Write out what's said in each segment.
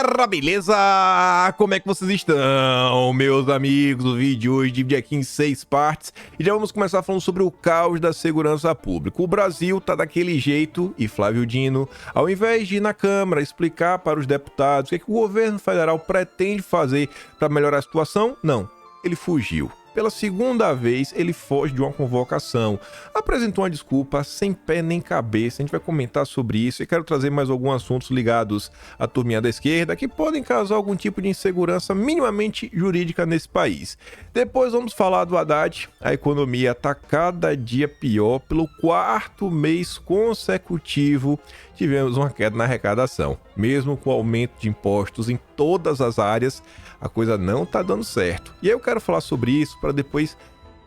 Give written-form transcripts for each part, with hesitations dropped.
galera, beleza? Como é que vocês estão, meus amigos? O vídeo hoje divide aqui em 6 partes e já vamos começar falando sobre o caos da segurança pública. O Brasil tá daquele jeito e Flávio Dino, ao invés de ir na Câmara explicar para os deputados o que o governo federal pretende fazer para melhorar a situação, não, ele fugiu. Pela segunda vez, ele foge de uma convocação, apresentou uma desculpa sem pé nem cabeça. A gente vai comentar sobre isso e quero trazer mais alguns assuntos ligados à turminha da esquerda que podem causar algum tipo de insegurança minimamente jurídica nesse país. Depois vamos falar do Haddad. A economia está cada dia pior. Pelo 4º mês consecutivo, tivemos uma queda na arrecadação. Mesmo com o aumento de impostos em todas as áreas, a coisa não tá dando certo. E aí eu quero falar sobre isso para depois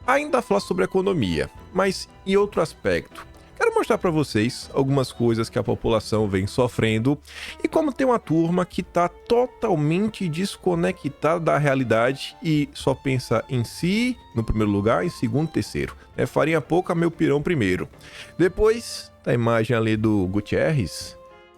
ainda falar sobre economia, mas em outro aspecto. Quero mostrar para vocês algumas coisas que a população vem sofrendo e como tem uma turma que tá totalmente desconectada da realidade e só pensa em si no primeiro lugar, em segundo, terceiro. Farinha pouca, meu pirão primeiro. Depois, a imagem ali do Guterres,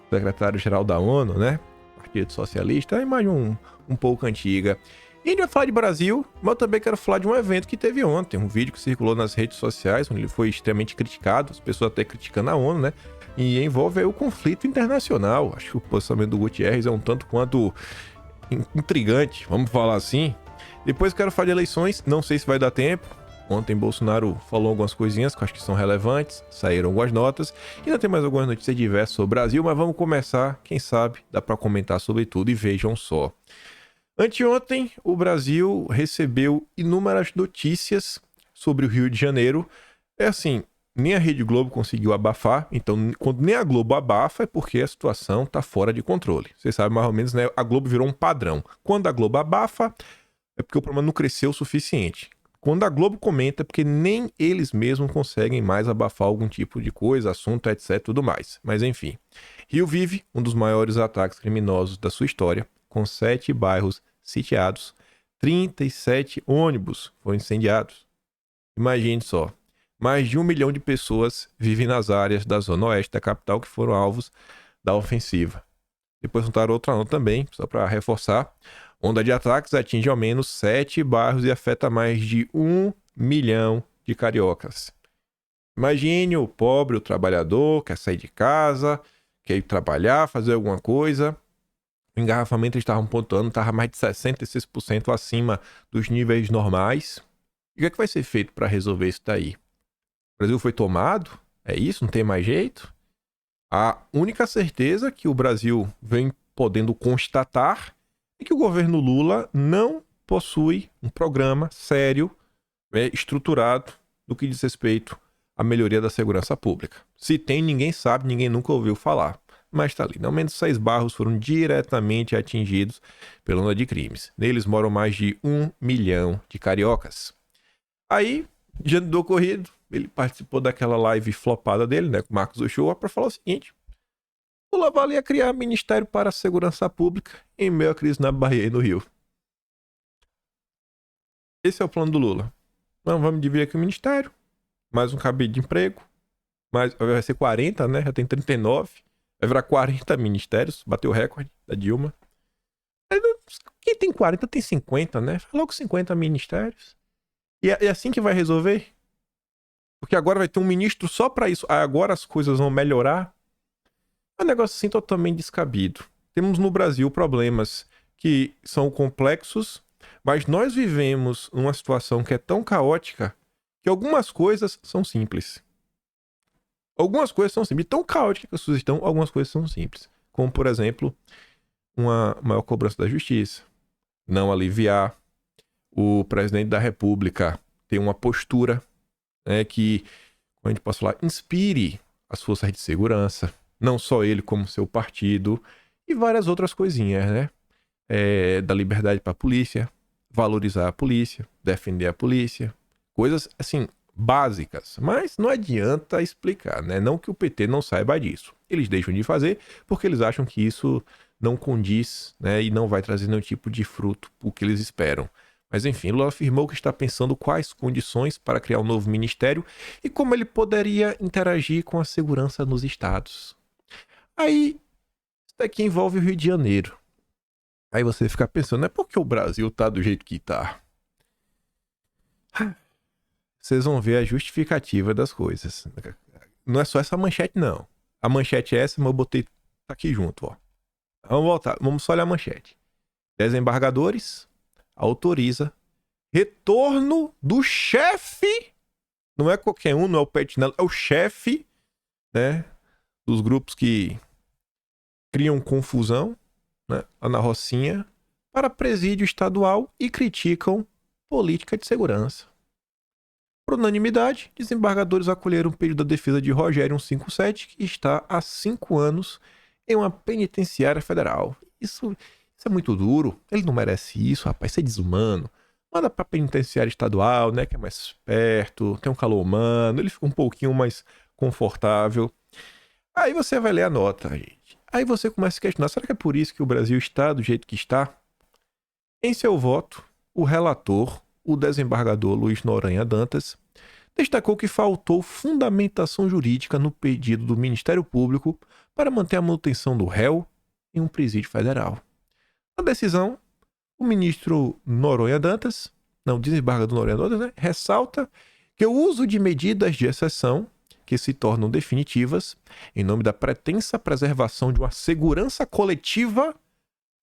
secretário-geral da ONU, né? Partido Socialista, a imagem um pouco antiga. E a gente vai falar de Brasil, mas eu também quero falar de um evento que teve ontem, um vídeo que circulou nas redes sociais, onde ele foi extremamente criticado, as pessoas até criticando a ONU, né? E envolve aí o conflito internacional. Acho que o posicionamento do Guterres é um tanto quanto intrigante, vamos falar assim. Depois quero falar de eleições, não sei se vai dar tempo. Ontem Bolsonaro falou algumas coisinhas que eu acho que são relevantes, saíram algumas notas, e ainda tem mais algumas notícias diversas sobre o Brasil, mas vamos começar, quem sabe dá para comentar sobre tudo e vejam só. Anteontem, o Brasil recebeu inúmeras notícias sobre o Rio de Janeiro. É assim, nem a Rede Globo conseguiu abafar, então quando nem a Globo abafa é porque a situação está fora de controle. Vocês sabem mais ou menos, né? A Globo virou um padrão. Quando a Globo abafa, é porque o problema não cresceu o suficiente. Quando a Globo comenta, é porque nem eles mesmos conseguem mais abafar algum tipo de coisa, assunto, etc, tudo mais. Mas enfim, Rio vive um dos maiores ataques criminosos da sua história, com 7 bairros sitiados, 37 ônibus foram incendiados. Imagine só, mais de 1 milhão de pessoas vivem nas áreas da zona oeste da capital que foram alvos da ofensiva. Depois juntaram outra onda também, só para reforçar. Onda de ataques atinge ao menos 7 bairros e afeta mais de 1 milhão de cariocas. Imagine o pobre, o trabalhador, quer sair de casa, quer ir trabalhar, fazer alguma coisa. O engarrafamento eles estavam pontuando, estava mais de 66% acima dos níveis normais. E o que é que vai ser feito para resolver isso daí? O Brasil foi tomado? É isso? Não tem mais jeito? A única certeza que o Brasil vem podendo constatar é que o governo Lula não possui um programa sério, estruturado, do que diz respeito à melhoria da segurança pública. Se tem, ninguém sabe, ninguém nunca ouviu falar. Mas está ali. Ao menos 6 bairros foram diretamente atingidos pela onda de crimes. Neles moram mais de 1 milhão de cariocas. Aí, diante do ocorrido, ele participou daquela live flopada dele, né, com o Marcos Uchoa, para falar o seguinte: Lula valia criar Ministério para a Segurança Pública em meio à crise na Bahia e no Rio. Esse é o plano do Lula. Não, vamos dividir aqui o ministério, mais um cabide de emprego, vai ser 40, né? Já tem 39. Vai virar 40 ministérios, bateu o recorde da Dilma. Quem tem 40 tem 50, né? Logo 50 ministérios. E é assim que vai resolver? Porque agora vai ter um ministro só para isso. Agora as coisas vão melhorar? É um negócio assim totalmente descabido. Temos no Brasil problemas que são complexos, mas nós vivemos numa situação que é tão caótica que algumas coisas são simples. Algumas coisas são simples. Tão caóticas que as coisas estão, algumas coisas são simples. Como, por exemplo, uma maior cobrança da justiça. Não aliviar. O presidente da República ter uma postura, né, que, como a gente pode falar, inspire as forças de segurança. Não só ele, como seu partido. E várias outras coisinhas, né? Da liberdade para a polícia. Valorizar a polícia. Defender a polícia. Coisas, assim, básicas, mas não adianta explicar, né? Não que o PT não saiba disso. Eles deixam de fazer porque eles acham que isso não condiz, né? E não vai trazer nenhum tipo de fruto o que eles esperam. Mas enfim, Lula afirmou que está pensando quais condições para criar um novo ministério e como ele poderia interagir com a segurança nos estados. Aí, isso daqui envolve o Rio de Janeiro. Aí você fica pensando, não é porque o Brasil tá do jeito que tá. Vocês vão ver a justificativa das coisas. Não é só essa manchete, não. A manchete é essa, mas eu botei aqui junto, ó. Vamos voltar, vamos só olhar a manchete. Desembargadores autoriza retorno do chefe, não é qualquer um, não é o Petinello, é o chefe, né, dos grupos que criam confusão, né, lá na Rocinha, para presídio estadual e criticam política de segurança. Por unanimidade, desembargadores acolheram o pedido da defesa de Rogério 157, que está há 5 anos em uma penitenciária federal. Isso é muito duro. Ele não merece isso, rapaz. Isso é desumano. Manda pra penitenciária estadual, né? Que é mais perto, tem um calor humano, ele fica um pouquinho mais confortável. Aí você vai ler a nota, gente. Aí você começa a questionar, será que é por isso que o Brasil está do jeito que está? Em seu voto, o relator, o desembargador Luiz Noronha Dantas, destacou que faltou fundamentação jurídica no pedido do Ministério Público para manter a manutenção do réu em um presídio federal. Na decisão, o ministro Noronha Dantas, não, desembargador Noronha Dantas, né, ressalta que o uso de medidas de exceção que se tornam definitivas em nome da pretensa preservação de uma segurança coletiva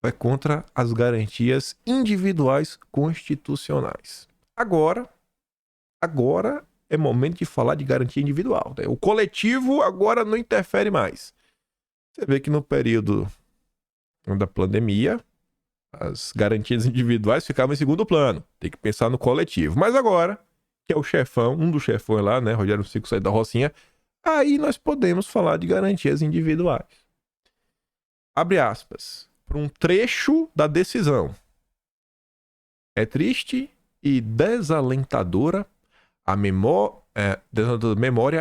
vai contra as garantias individuais constitucionais. Agora é momento de falar de garantia individual, né? O coletivo agora não interfere mais. Você vê que no período da pandemia, as garantias individuais ficavam em segundo plano. Tem que pensar no coletivo. Mas agora, que é o chefão, um dos chefões lá, né, Rogério 157 da Rocinha, aí nós podemos falar de garantias individuais. Abre aspas. Para um trecho da decisão. É triste e desalentadora a memória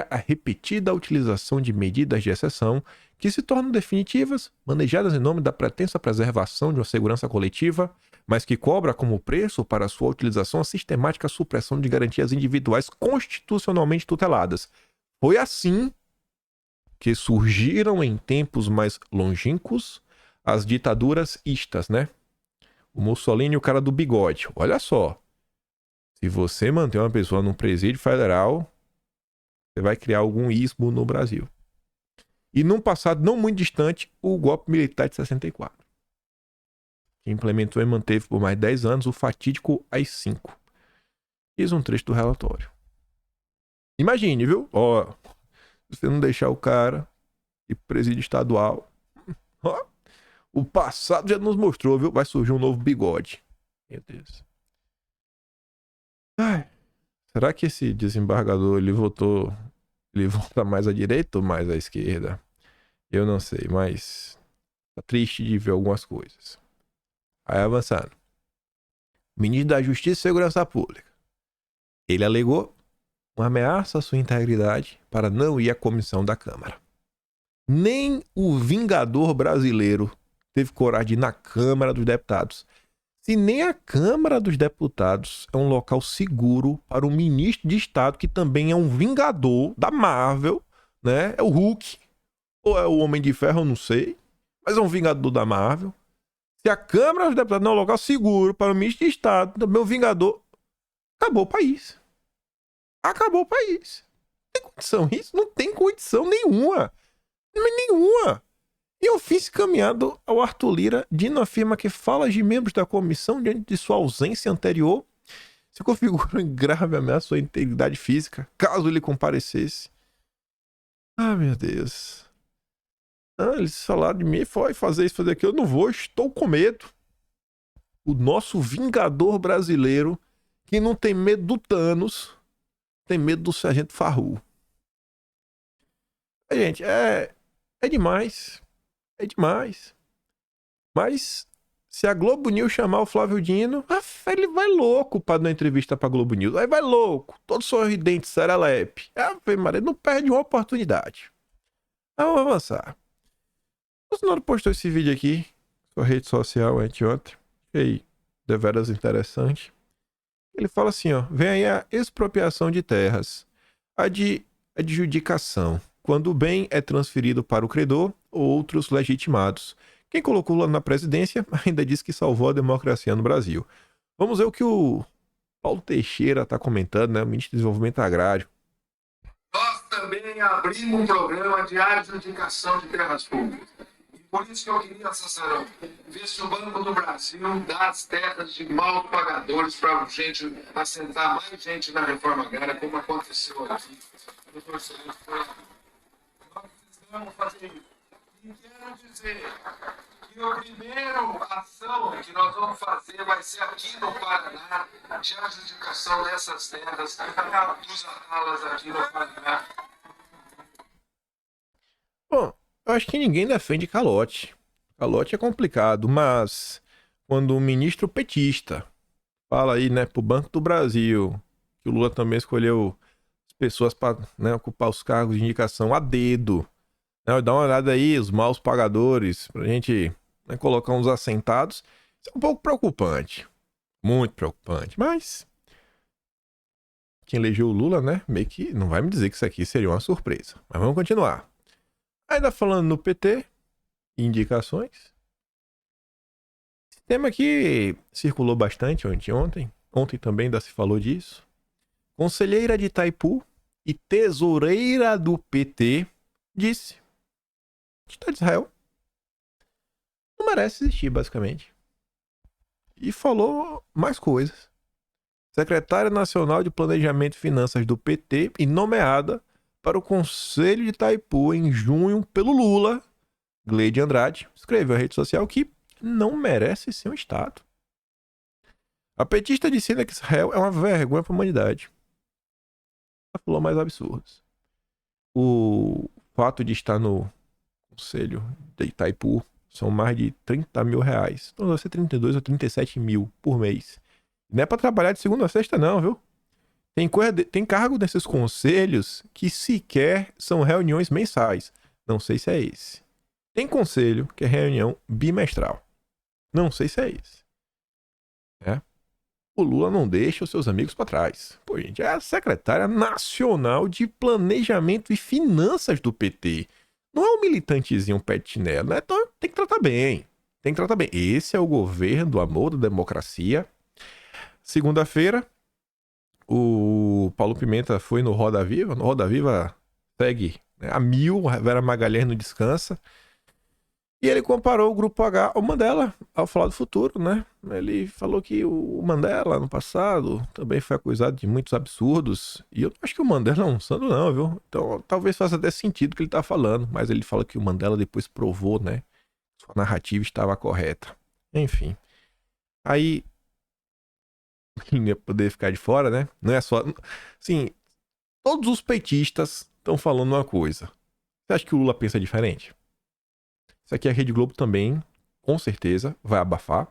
a repetida utilização de medidas de exceção que se tornam definitivas, manejadas em nome da pretensa preservação de uma segurança coletiva, mas que cobra como preço para sua utilização a sistemática supressão de garantias individuais constitucionalmente tuteladas. Foi assim que surgiram em tempos mais longínquos as ditaduras istas, né? O Mussolini e o cara do bigode. Olha só. Se você manter uma pessoa num presídio federal, você vai criar algum ismo no Brasil. E num passado não muito distante, o golpe militar de 64. Que implementou e manteve por mais 10 anos o fatídico AI-5. Fiz um trecho do relatório. Imagine, viu? Ó, se você não deixar o cara ir pro presídio estadual, ó, o passado já nos mostrou, viu? Vai surgir um novo bigode. Meu Deus. Ai, será que esse desembargador, ele vota mais à direita ou mais à esquerda? Eu não sei, mas tá triste de ver algumas coisas. Aí avançando. Ministro da Justiça e Segurança Pública. Ele alegou uma ameaça à sua integridade para não ir à comissão da Câmara. Nem o vingador brasileiro teve coragem de ir na Câmara dos Deputados. Se nem a Câmara dos Deputados é um local seguro para um ministro de Estado que também é um vingador da Marvel, né? É o Hulk, ou é o Homem de Ferro, eu não sei, mas é um vingador da Marvel. Se a Câmara dos Deputados não é um local seguro para um ministro de Estado, também é um vingador, acabou o país. Acabou o país. Tem condição isso? Não tem condição nenhuma. Nenhuma. Em ofício encaminhado ao Arthur Lira, Dino afirma que falas de membros da comissão diante de sua ausência anterior se configuram em grave ameaça à sua integridade física, caso ele comparecesse. Ah, meu Deus. Eles falaram de mim, foi fazer isso, fazer aquilo. Eu não vou, estou com medo. O nosso vingador brasileiro, que não tem medo do Thanos, tem medo do Sargento Farru. Gente, é demais. É demais. Mas se a Globo News chamar o Flávio Dino, ele vai louco para dar uma entrevista pra Globo News. Aí vai louco, todo sorridente, serelepe. Maria, não perde uma oportunidade. Vamos avançar. O Bolsonaro postou esse vídeo aqui, sua rede social anteontem. Achei deveras interessante. Ele fala assim, ó, vem aí a expropriação de terras, a de adjudicação, quando o bem é transferido para o credor ou outros legitimados, Quem colocou Lula na presidência ainda disse que salvou a democracia no Brasil. Vamos ver o que o Paulo Teixeira está comentando, né? O ministro do Desenvolvimento Agrário. Nós também abrimos um programa de adjudicação de terras públicas. E por isso que eu queria, Cesarão, ver se o Banco do Brasil dá as terras de maus pagadores para gente assentar mais gente na reforma agrária, como aconteceu aqui. O doutor Celso foi aqui. Nós precisamos fazer isso. E quero dizer que a primeira ação que nós vamos fazer vai ser aqui no Paraná, de adjudicação dessas terras dos atalas aqui no Paraná. Bom, eu acho que ninguém defende calote. Calote é complicado, mas quando o ministro petista fala aí, né, pro Banco do Brasil, que o Lula também escolheu as pessoas para, né, ocupar os cargos de indicação a dedo, né, dá uma olhada aí, os maus pagadores, pra gente, né, colocar uns assentados, isso é um pouco preocupante. Muito preocupante, mas quem elegeu o Lula, né, meio que não vai me dizer que isso aqui seria uma surpresa. Mas vamos continuar. Ainda falando no PT, indicações. Esse tema aqui circulou bastante ontem. Ontem também ainda se falou disso. Conselheira de Itaipu e tesoureira do PT disse: Estado de Israel não merece existir, basicamente. E falou mais coisas. Secretária Nacional de Planejamento e Finanças do PT e nomeada para o Conselho de Itaipu em junho pelo Lula, Gleide Andrade, escreveu à rede social que não merece ser um Estado. A petista disse que Israel é uma vergonha para a humanidade. Ela falou mais absurdos. O fato de estar no Conselho de Itaipu são mais de 30 mil reais. Então vai ser 32 ou 37 mil por mês. Não é para trabalhar de segunda a sexta não, viu? Tem cargo nesses conselhos que sequer são reuniões mensais. Não sei se é esse. Tem conselho que é reunião bimestral. Não sei se é esse. O Lula não deixa os seus amigos para trás. Pô, gente, é a secretária nacional de Planejamento e Finanças do PT. Não é um militantezinho pé de chinelo, né? Então tem que tratar bem. Tem que tratar bem. Esse é o governo do amor, da democracia. Segunda-feira, o Paulo Pimenta foi no Roda Viva. No Roda Viva segue, né, a mil, a Vera Magalhães não descansa. E ele comparou o Grupo H ao Mandela, ao falar do futuro, né? Ele falou que o Mandela, no passado, também foi acusado de muitos absurdos. E eu não acho que o Mandela é um santo, não, viu? Então talvez faça até sentido o que ele tá falando. Mas ele fala que o Mandela depois provou, né? Sua narrativa estava correta. Enfim. Aí ele não ia poder ficar de fora, né? Não é só... Sim, todos os petistas estão falando uma coisa. Você acha que o Lula pensa diferente? Isso aqui a Rede Globo também, com certeza, vai abafar.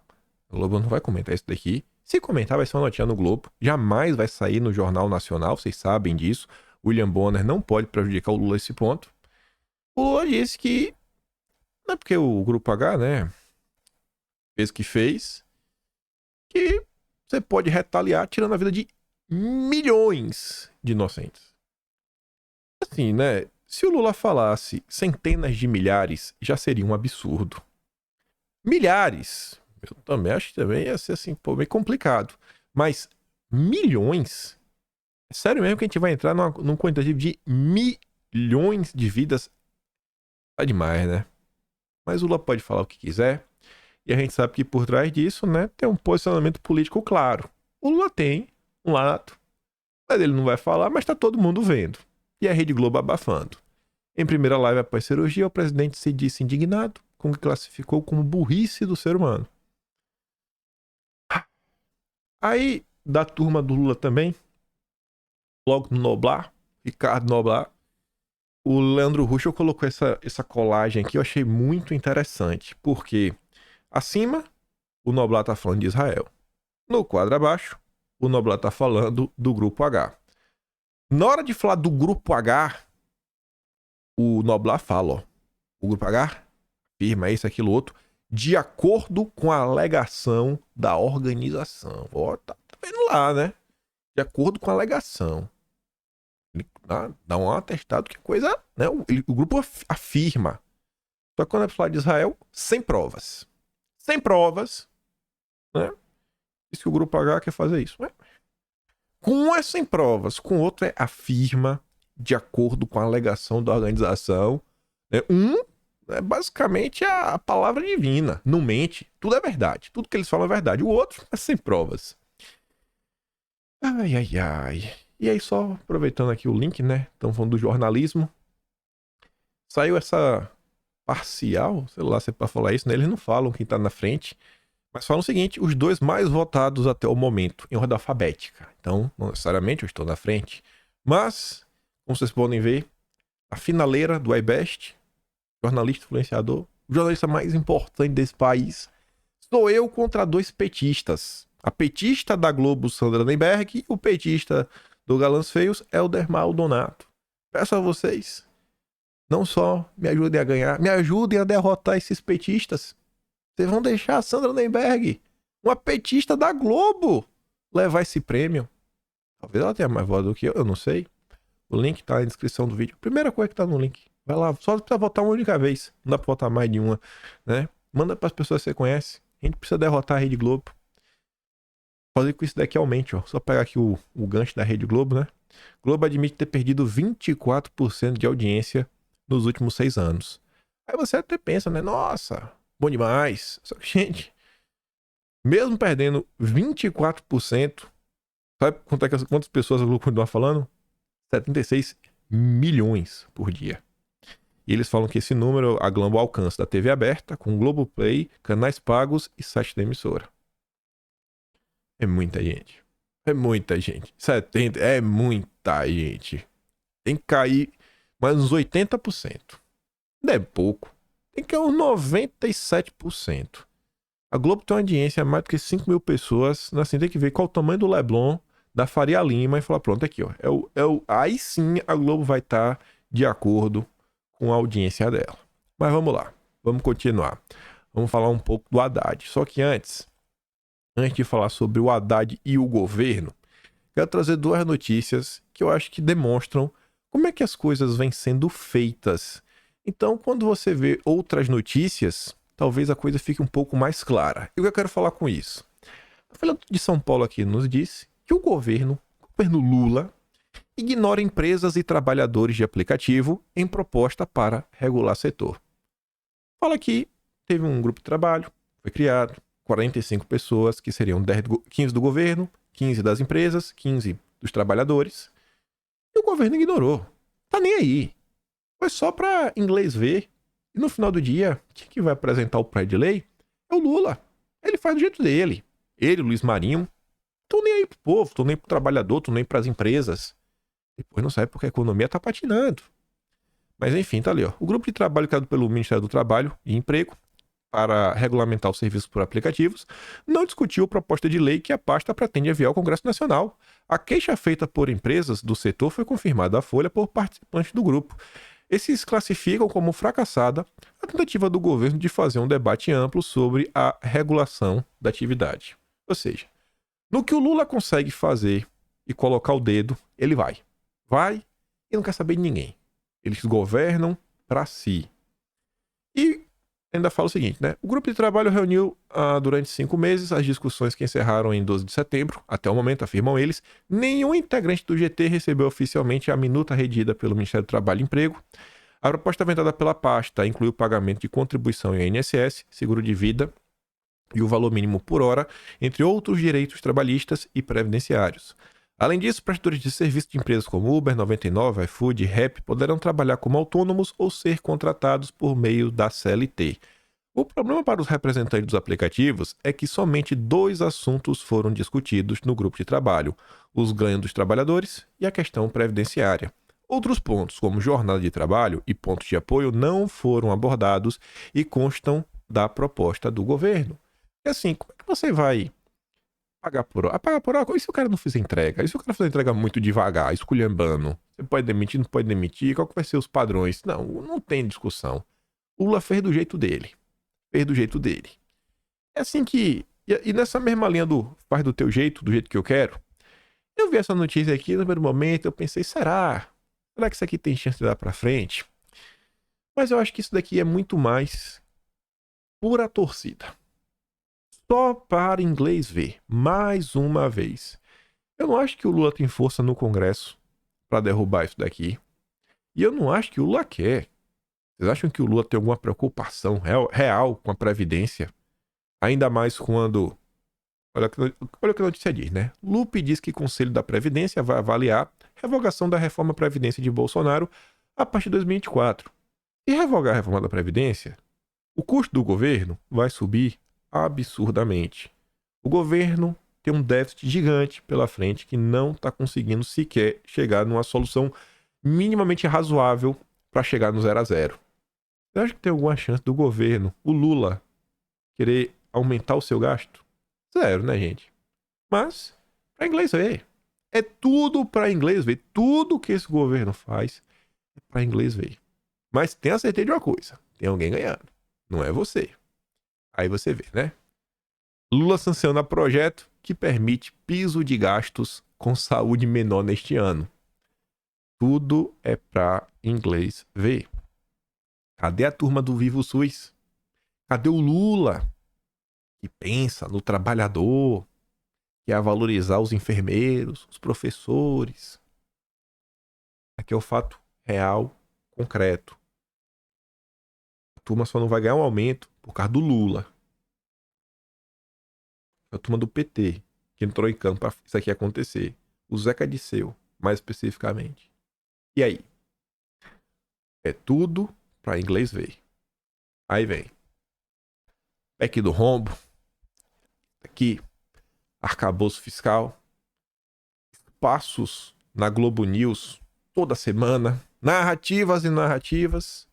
A Globo não vai comentar isso daqui. Se comentar, vai ser uma notinha no Globo. Jamais vai sair no Jornal Nacional, vocês sabem disso. William Bonner não pode prejudicar o Lula a esse ponto. O Lula disse que não é porque o Grupo H, né, fez o que fez, que você pode retaliar tirando a vida de milhões de inocentes. Assim, né? Se o Lula falasse centenas de milhares, já seria um absurdo. Milhares, eu também acho que também ia ser assim, pô, meio complicado. Mas milhões? É sério mesmo que a gente vai entrar num quantitativo de milhões de vidas? Tá demais, né? Mas o Lula pode falar o que quiser. E a gente sabe que por trás disso, né, tem um posicionamento político claro. O Lula tem um lado, mas ele não vai falar, mas tá todo mundo vendo. E a Rede Globo abafando. Em primeira live após cirurgia, o presidente se disse indignado com o que classificou como burrice do ser humano. Aí, da turma do Lula também, logo no Noblar, Ricardo Noblar, o Leandro Ruschel colocou essa colagem aqui, eu achei muito interessante, porque acima, o Noblar tá falando de Israel. No quadro abaixo, o Noblar tá falando do Grupo H. Na hora de falar do Grupo H, o Noblar fala, ó, o Grupo H afirma isso, aquilo, outro, de acordo com a alegação da organização. Ó, tá vendo lá, né? De acordo com a alegação. Ele dá um atestado que a coisa, né? O grupo afirma. Só que quando é pra falar de Israel, sem provas. Sem provas, né? Diz que o Grupo H quer fazer isso, né? Com um é sem provas, com o outro é afirma, de acordo com a alegação da organização. Né? Um é basicamente a palavra divina, não mente, tudo é verdade, tudo que eles falam é verdade. O outro é sem provas. Ai, ai, ai. E aí, só aproveitando aqui o link, né? Estamos falando do jornalismo. Saiu essa parcial, sei lá se é pra falar isso, né? Eles não falam quem tá na frente, mas falam o seguinte: os dois mais votados até o momento, em ordem alfabética. Então, não necessariamente eu estou na frente. Mas, como vocês podem ver, a finaleira do iBest, jornalista influenciador, o jornalista mais importante desse país, sou eu contra dois petistas. A petista da Globo, Sandra Nemberg, e o petista do Galãs Feios, Helder Maldonado. Peço a vocês, não só me ajudem a ganhar, me ajudem a derrotar esses petistas. Vocês vão deixar a Sandra Nemberg, uma petista da Globo, levar esse prêmio. Talvez ela tenha mais voz do que eu não sei. O link tá na descrição do vídeo. Primeira coisa que tá no link. Vai lá, só precisa votar uma única vez. Não dá pra votar mais de uma, né? Manda pras pessoas que você conhece. A gente precisa derrotar a Rede Globo. Fazer com que isso daqui aumente, ó. Só pegar aqui o gancho da Rede Globo, né? Globo admite ter perdido 24% de audiência nos últimos 6 anos. Aí você até pensa, né? Nossa, bom demais. Só que, gente, mesmo perdendo 24%, sabe quantas pessoas a Globo continua falando? 76 milhões por dia. E eles falam que esse número a Globo alcança da TV aberta, com Globoplay, canais pagos e site da emissora. É muita gente. É muita gente. 70 é muita gente. Tem que cair mais uns 80%. Não é pouco. Tem que cair uns 97%. A Globo tem uma audiência a mais do que 5 mil pessoas. Assim, tem que ver qual o tamanho do Leblon, da Faria Lima, e falar, pronto, aqui, ó. Aí sim a Globo vai estar de acordo com a audiência dela. Mas vamos lá. Vamos continuar. Vamos falar um pouco do Haddad. Só que antes de falar sobre o Haddad e o governo, quero trazer 2 notícias que eu acho que demonstram como é que as coisas vêm sendo feitas. Então, quando você vê outras notícias, talvez a coisa fique um pouco mais clara. E o que eu quero falar com isso? A Folha de São Paulo aqui nos disse que o governo Lula, ignora empresas e trabalhadores de aplicativo em proposta para regular setor. Fala que teve um grupo de trabalho, foi criado, 45 pessoas, que seriam 15 do governo, 15 das empresas, 15 dos trabalhadores. E o governo ignorou. Tá nem aí. Foi só para inglês ver. E no final do dia, quem vai apresentar o projeto de lei é o Lula. Ele faz do jeito dele. Ele, Luiz Marinho, estão nem aí pro povo, estão nem pro trabalhador, estão nem pras empresas. Depois não sabe porque a economia tá patinando. Mas enfim, tá ali, ó. O grupo de trabalho criado pelo Ministério do Trabalho e Emprego para regulamentar os serviços por aplicativos não discutiu a proposta de lei que a pasta pretende enviar ao Congresso Nacional. A queixa feita por empresas do setor foi confirmada à Folha por participantes do grupo. Esses classificam como fracassada a tentativa do governo de fazer um debate amplo sobre a regulação da atividade. Ou seja, no que o Lula consegue fazer e colocar o dedo, ele vai. Vai e não quer saber de ninguém. Eles governam para si. E ainda fala o seguinte, né? O grupo de trabalho reuniu durante 5 meses as discussões que encerraram em 12 de setembro. Até o momento, afirmam eles, nenhum integrante do GT recebeu oficialmente a minuta redida pelo Ministério do Trabalho e Emprego. A proposta aventada pela pasta inclui o pagamento de contribuição em INSS, seguro de vida e o valor mínimo por hora, entre outros direitos trabalhistas e previdenciários. Além disso, prestadores de serviço de empresas como Uber, 99, iFood e Rap poderão trabalhar como autônomos ou ser contratados por meio da CLT. O problema para os representantes dos aplicativos é que somente 2 assuntos foram discutidos no grupo de trabalho: os ganhos dos trabalhadores e a questão previdenciária. Outros pontos, como jornada de trabalho e pontos de apoio, não foram abordados e constam da proposta do governo. E assim, como é que você vai pagar por hora? Pagar por hora? E se o cara não fizer entrega? E se o cara fizer entrega muito devagar, esculhambando? Você pode demitir, não pode demitir? Qual que vai ser os padrões? Não tem discussão. O Lula fez do jeito dele. Fez do jeito dele. É assim que... E nessa mesma linha do faz do teu jeito, do jeito que eu quero, eu vi essa notícia aqui no primeiro momento, eu pensei, será que isso aqui tem chance de dar pra frente? Mas eu acho que isso daqui é muito mais pura torcida. Só para inglês ver, mais uma vez. Eu não acho que o Lula tem força no Congresso para derrubar isso daqui. E eu não acho que o Lula quer. Vocês acham que o Lula tem alguma preocupação real com a Previdência? Ainda mais quando... Olha o que a notícia diz, né? Lupe diz que o Conselho da Previdência vai avaliar revogação da reforma Previdência de Bolsonaro a partir de 2024. Se revogar a reforma da Previdência, o custo do governo vai subir absurdamente. O governo tem um déficit gigante pela frente que não está conseguindo sequer chegar numa solução minimamente razoável para chegar no 0 a 0. Você acha que tem alguma chance do governo, o Lula, querer aumentar o seu gasto? Zero, né, gente? Mas, para inglês ver. É tudo para inglês ver. Tudo que esse governo faz é para inglês ver. Mas tenha certeza de uma coisa. Tem alguém ganhando. Não é você. Aí você vê, né? Lula sanciona projeto que permite piso de gastos com saúde menor neste ano. Tudo é para inglês ver. Cadê a turma do Vivo SUS? Cadê o Lula, que pensa no trabalhador, que é valorizar os enfermeiros, os professores? Aqui é o fato real, concreto. A turma só não vai ganhar um aumento por causa do Lula. A turma do PT, que entrou em campo para isso aqui acontecer. O Zeca Disseu, mais especificamente. E aí? É tudo para inglês ver. Aí vem. PEC do rombo. Aqui. Arcabouço fiscal. Passos na Globo News toda semana. Narrativas e narrativas.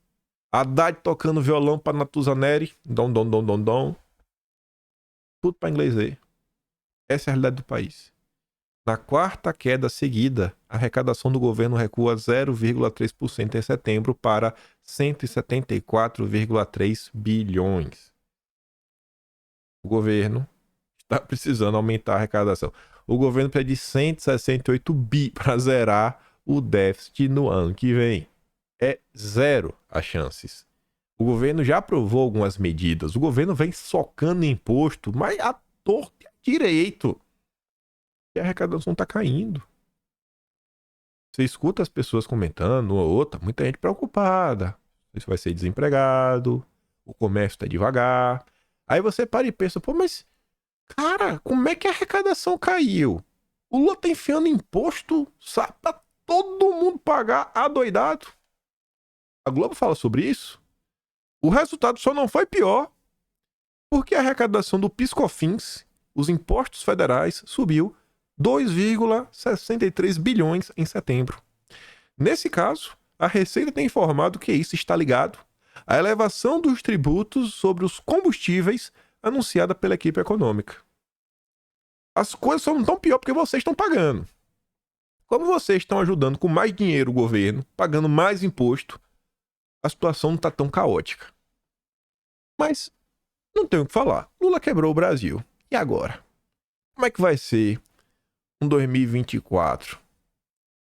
Haddad tocando violão para Natuzaneri. Dom, dom, dom, dom, dom. Tudo para inglês ver. Essa é a realidade do país. Na quarta queda seguida, a arrecadação do governo recua 0,3% em setembro para 174,3 bilhões. O governo está precisando aumentar a arrecadação. O governo pede 168 bi para zerar o déficit no ano que vem. É zero as chances. O governo já aprovou algumas medidas. O governo vem socando imposto, mas à torta e à direito. E a arrecadação está caindo. Você escuta as pessoas comentando, uma ou outra, muita gente preocupada. Isso vai ser desempregado, o comércio está devagar. Aí você para e pensa, pô, mas, cara, como é que a arrecadação caiu? O Lula tá enfiando imposto, sabe, pra todo mundo pagar adoidado. A Globo fala sobre isso. O resultado só não foi pior porque a arrecadação do PIS/COFINS, os impostos federais, subiu 2,63 bilhões em setembro. Nesse caso, a Receita tem informado que isso está ligado à elevação dos tributos sobre os combustíveis anunciada pela equipe econômica. As coisas só não estão pior porque vocês estão pagando. Como vocês estão ajudando com mais dinheiro o governo, pagando mais imposto, a situação não está tão caótica. Mas não tenho o que falar. Lula quebrou o Brasil. E agora? Como é que vai ser um 2024?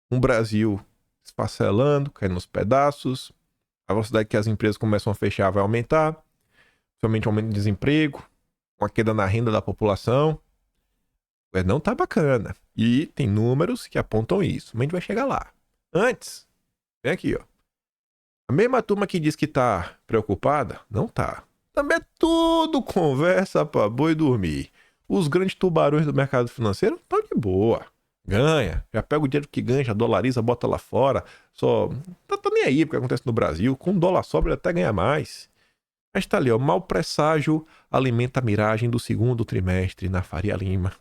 Um Brasil esfacelando, caindo nos pedaços. A velocidade que as empresas começam a fechar vai aumentar. Principalmente o aumento de desemprego, com a queda na renda da população. Mas não tá bacana. E tem números que apontam isso. Mas a gente vai chegar lá. Antes, vem aqui, ó. A mesma turma que diz que tá preocupada, não tá. Também é tudo conversa pra boi dormir. Os grandes tubarões do mercado financeiro estão de boa. Ganha, já pega o dinheiro que ganha, já dolariza, bota lá fora. Só tá nem aí porque acontece no Brasil. Com um dólar sobra ele até ganha mais. Mas tá ali, ó. Mau presságio alimenta a miragem do segundo trimestre na Faria Lima.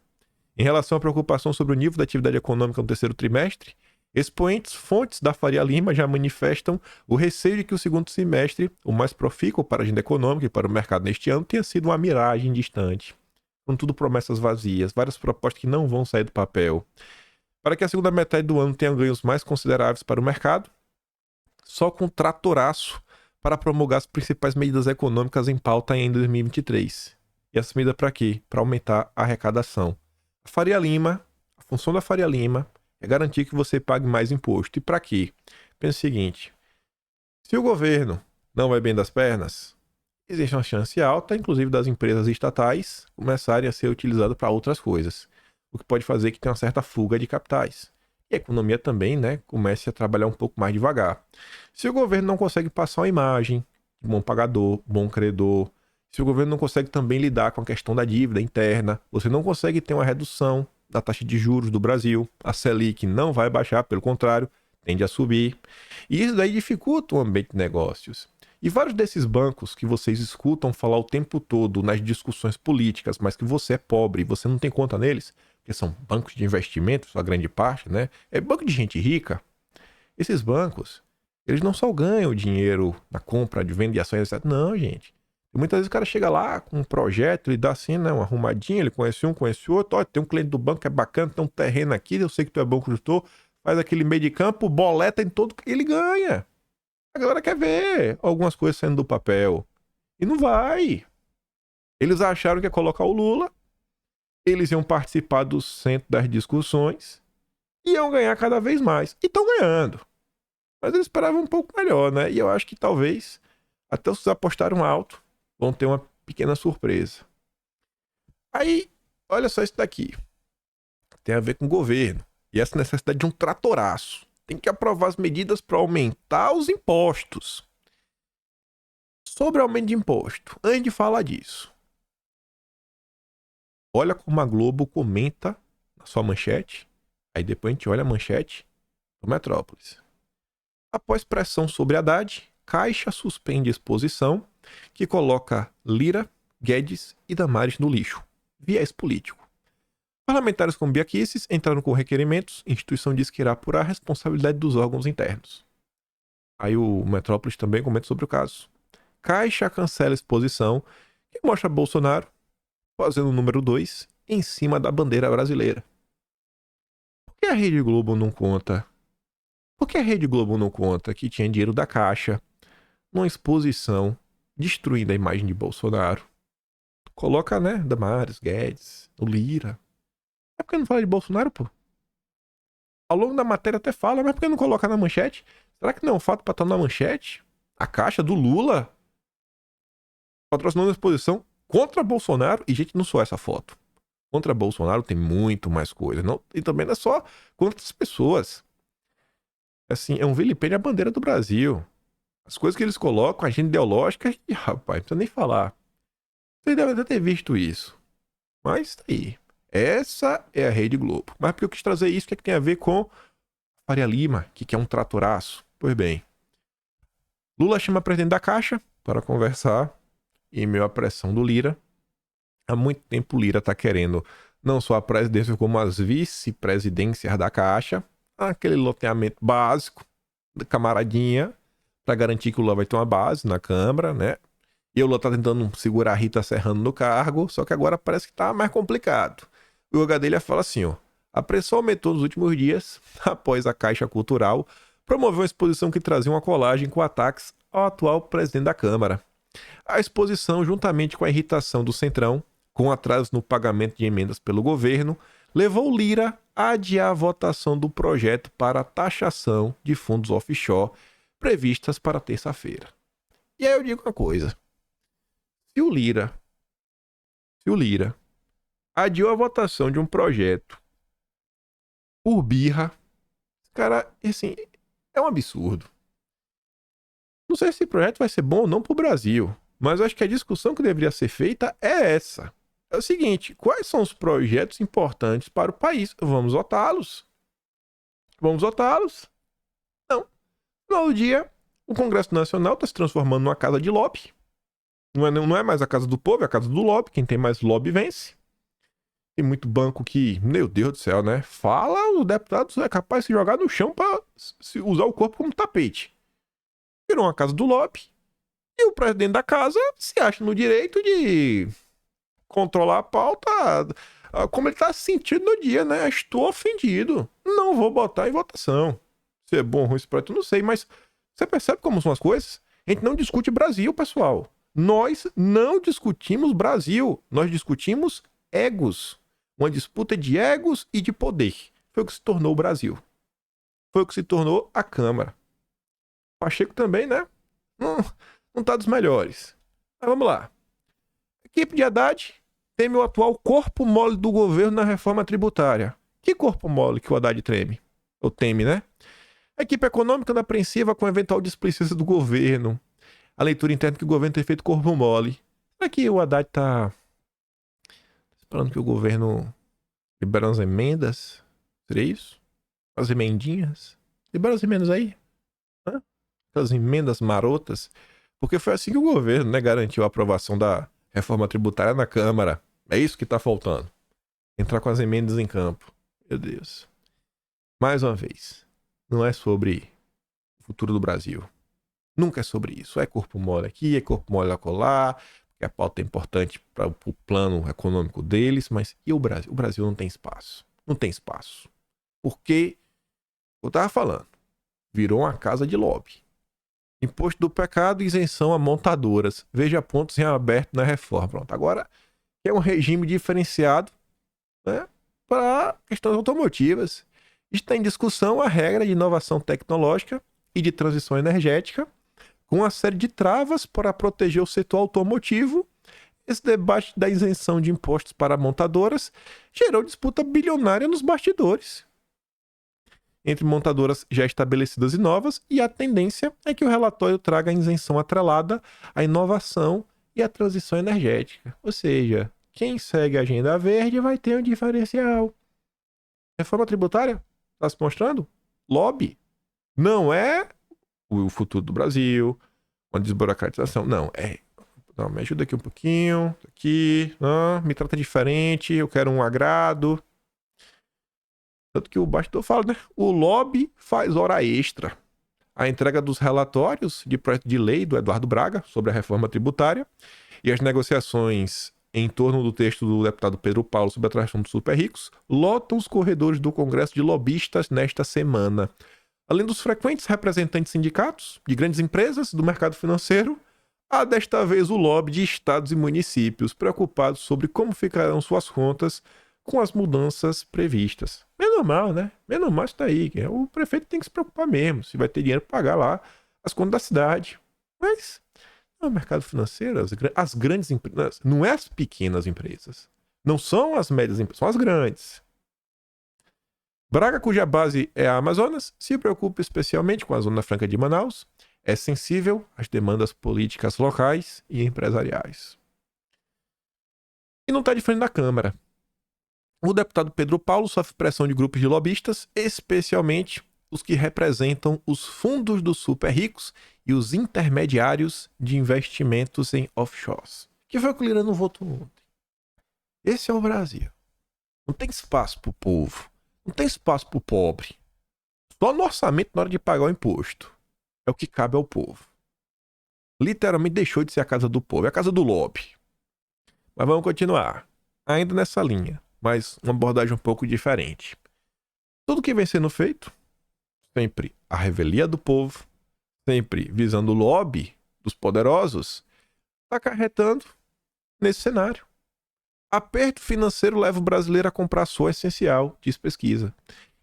Em relação à preocupação sobre o nível da atividade econômica no terceiro trimestre, expoentes fontes da Faria Lima já manifestam o receio de que o segundo semestre, o mais profícuo para a agenda econômica e para o mercado neste ano, tenha sido uma miragem distante. Com tudo promessas vazias, várias propostas que não vão sair do papel. Para que a segunda metade do ano tenha ganhos mais consideráveis para o mercado, só com tratoraço para promulgar as principais medidas econômicas em pauta em 2023. E essa medida para quê? Para aumentar a arrecadação. A Faria Lima, a função da Faria Lima é garantir que você pague mais imposto. E para quê? Pensa o seguinte, se o governo não vai bem das pernas, existe uma chance alta, inclusive das empresas estatais, começarem a ser utilizadas para outras coisas, o que pode fazer que tenha uma certa fuga de capitais. E a economia também, né, comece a trabalhar um pouco mais devagar. Se o governo não consegue passar uma imagem de bom pagador, bom credor, se o governo não consegue também lidar com a questão da dívida interna, você não consegue ter uma redução da taxa de juros do Brasil, a Selic não vai baixar, pelo contrário, tende a subir. E isso daí dificulta o ambiente de negócios. E vários desses bancos que vocês escutam falar o tempo todo nas discussões políticas, mas que você é pobre e você não tem conta neles, que são bancos de investimento, sua grande parte, né? É banco de gente rica. Esses bancos, eles não só ganham dinheiro na compra, de venda de ações, etc. Não, gente. E muitas vezes o cara chega lá com um projeto, ele dá assim, né, uma arrumadinha, ele conhece um, conhece outro. Ó, tem um cliente do banco que é bacana, tem um terreno aqui, eu sei que tu é bom construtor, faz aquele meio de campo, boleta em todo, ele ganha. A galera quer ver algumas coisas saindo do papel. E não vai. Eles acharam que ia colocar o Lula, eles iam participar do centro das discussões, e iam ganhar cada vez mais. E estão ganhando. Mas eles esperavam um pouco melhor, né? E eu acho que talvez, até os que apostaram alto, vão ter uma pequena surpresa. Aí, olha só isso daqui. Tem a ver com o governo. E essa necessidade de um tratoraço. Tem que aprovar as medidas para aumentar os impostos. Sobre aumento de imposto, antes de falar disso, olha como a Globo comenta na sua manchete. Aí depois a gente olha a manchete do Metrópolis. Após pressão sobre Haddad, Caixa suspende exposição que coloca Lira, Guedes e Damares no lixo. Viés político. Parlamentares como Bia Kicis entraram com requerimentos. A instituição diz que irá apurar a responsabilidade dos órgãos internos. Aí o Metrópolis também comenta sobre o caso. Caixa cancela exposição que mostra Bolsonaro fazendo o número 2 em cima da bandeira brasileira. Por que a Rede Globo não conta? Por que a Rede Globo não conta que tinha dinheiro da Caixa numa exposição destruindo a imagem de Bolsonaro? Coloca, né, Damares, Guedes, o Lira. É porque não fala de Bolsonaro, pô? Ao longo da matéria até fala, mas por que não coloca na manchete? Será que não é um fato pra estar na manchete? A Caixa do Lula patrocinando a exposição contra Bolsonaro. E, gente, não só essa foto. Contra Bolsonaro tem muito mais coisa. Não, e também não é só contra as pessoas. Assim, é um vilipêndio à bandeira do Brasil. As coisas que eles colocam, a agenda ideológica, e rapaz, não precisa nem falar. Vocês devem até ter visto isso. Mas tá aí. Essa é a Rede Globo. Mas porque eu quis trazer isso, que é que tem a ver com Faria Lima, que é um tratoraço. Pois bem. Lula chama o presidente da Caixa para conversar em meio à pressão do Lira. Há muito tempo o Lira está querendo não só a presidência, como as vice-presidências da Caixa. Aquele loteamento básico da camaradinha, para garantir que o Lula vai ter uma base na Câmara, né? E o Lula tá tentando segurar a Rita Serrano no cargo, só que agora parece que tá mais complicado. O HD dele fala assim, ó: a pressão aumentou nos últimos dias, após a Caixa Cultural promoveu uma exposição que trazia uma colagem com ataques ao atual presidente da Câmara. A exposição, juntamente com a irritação do Centrão, com atrasos no pagamento de emendas pelo governo, levou Lira a adiar a votação do projeto para a taxação de fundos offshore previstas para terça-feira. E aí eu digo uma coisa. Se o Lira adiou a votação de um projeto por birra, cara, assim, é um absurdo. Não sei se esse projeto vai ser bom ou não para o Brasil, mas eu acho que a discussão que deveria ser feita é essa. É o seguinte: quais são os projetos importantes para o país? Vamos votá-los. Vamos votá-los. Não. No final do dia, o Congresso Nacional está se transformando numa casa de lobby. Não é mais a casa do povo, é a casa do lobby. Quem tem mais lobby vence. Tem muito banco que, meu Deus do céu, né? Fala, o deputado é capaz de se jogar no chão para usar o corpo como tapete. Virou uma casa do lobby. E o presidente da casa se acha no direito de controlar a pauta como ele tá se sentindo no dia, né? Estou ofendido. Não vou botar em votação. Se é bom ou ruim isso pra tu, não sei, mas você percebe como são as coisas? A gente não discute Brasil, pessoal. Nós não discutimos Brasil. Nós discutimos egos. Uma disputa de egos e de poder. Foi o que se tornou o Brasil. Foi o que se tornou a Câmara. Pacheco também, né? Não não tá dos melhores. Mas vamos lá. A equipe de Haddad teme o atual corpo mole do governo na reforma tributária. Que corpo mole que o Haddad treme? Ou teme, né? A equipe econômica anda apreensiva com a eventual displicência do governo. A leitura interna que o governo tem feito corpo mole. Será que o Haddad tá esperando que o governo libere as emendas? Seria isso? As emendinhas? Libera as emendas aí. Hã? Aquelas emendas marotas. Porque foi assim que o governo, né, garantiu a aprovação da reforma tributária na Câmara. É isso que tá faltando. Entrar com as emendas em campo. Meu Deus. Mais uma vez. Não é sobre o futuro do Brasil. Nunca é sobre isso. É corpo mole aqui, é corpo mole acolá, porque a pauta é importante para o plano econômico deles, mas e o Brasil? O Brasil não tem espaço. Não tem espaço. Porque, eu tava falando, virou uma casa de lobby. Imposto do pecado e isenção a montadoras. Veja pontos em aberto na reforma. Pronto. Agora, é um regime diferenciado, né, para questões automotivas. Está em discussão a regra de inovação tecnológica e de transição energética, com uma série de travas para proteger o setor automotivo. Esse debate da isenção de impostos para montadoras gerou disputa bilionária nos bastidores entre montadoras já estabelecidas e novas, e a tendência é que o relatório traga a isenção atrelada à inovação e à transição energética. Ou seja, quem segue a agenda verde vai ter um diferencial. Reforma tributária? Está se mostrando? Lobby. Não é o futuro do Brasil, uma desburocratização. Não, Não, me ajuda aqui um pouquinho. Aqui. Não, me trata diferente. Eu quero um agrado. Tanto que o bastidor fala, né? O lobby faz hora extra. A entrega dos relatórios de projeto de lei do Eduardo Braga sobre a reforma tributária e as negociações em torno do texto do deputado Pedro Paulo sobre a atração dos super ricos lotam os corredores do Congresso de lobistas nesta semana. Além dos frequentes representantes sindicatos, de grandes empresas, do mercado financeiro, há desta vez o lobby de estados e municípios preocupados sobre como ficarão suas contas com as mudanças previstas. É normal, né? É normal isso daí. O prefeito tem que se preocupar mesmo, se vai ter dinheiro para pagar lá as contas da cidade. Mas no mercado financeiro, as grandes empresas, não é as pequenas empresas, não são as médias empresas, são as grandes. Braga, cuja base é a Amazonas, se preocupa especialmente com a Zona Franca de Manaus, é sensível às demandas políticas locais e empresariais. E não está diferente da Câmara. O deputado Pedro Paulo sofre pressão de grupos de lobistas, especialmente os que representam os fundos dos super ricos e os intermediários de investimentos em offshores. Que foi o que o Lira não votou ontem. Esse é o Brasil. Não tem espaço para o povo. Não tem espaço para o pobre. Só no orçamento na hora de pagar o imposto. É o que cabe ao povo. Literalmente deixou de ser a casa do povo. É a casa do lobby. Mas vamos continuar. Ainda nessa linha. Mas uma abordagem um pouco diferente. Tudo que vem sendo feito, sempre a revelia do povo, sempre visando o lobby dos poderosos, está acarretando nesse cenário. Aperto financeiro leva o brasileiro a comprar só essencial, diz pesquisa.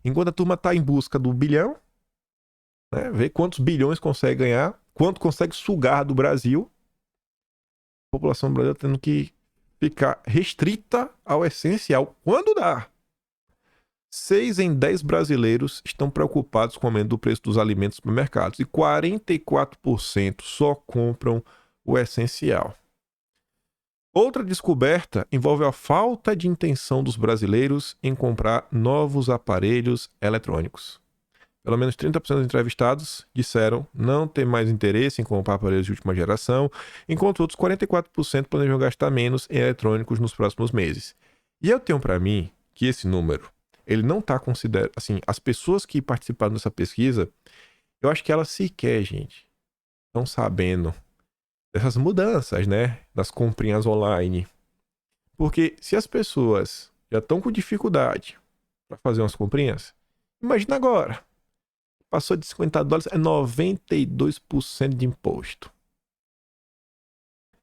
Enquanto a turma está em busca do bilhão, né, ver quantos bilhões consegue ganhar, quanto consegue sugar do Brasil, a população brasileira tendo que ficar restrita ao essencial quando dá. 6 em 10 brasileiros estão preocupados com o aumento do preço dos alimentos nos mercados e 44% só compram o essencial. Outra descoberta envolve a falta de intenção dos brasileiros em comprar novos aparelhos eletrônicos. Pelo menos 30% dos entrevistados disseram não ter mais interesse em comprar aparelhos de última geração, enquanto outros 44% planejam gastar menos em eletrônicos nos próximos meses. E eu tenho para mim que esse número, ele não está considerado... Assim, as pessoas que participaram dessa pesquisa, eu acho que elas sequer, gente, estão sabendo dessas mudanças, né? Das comprinhas online. Porque se as pessoas já estão com dificuldade para fazer umas comprinhas, imagina agora. Passou de $50, é 92% de imposto.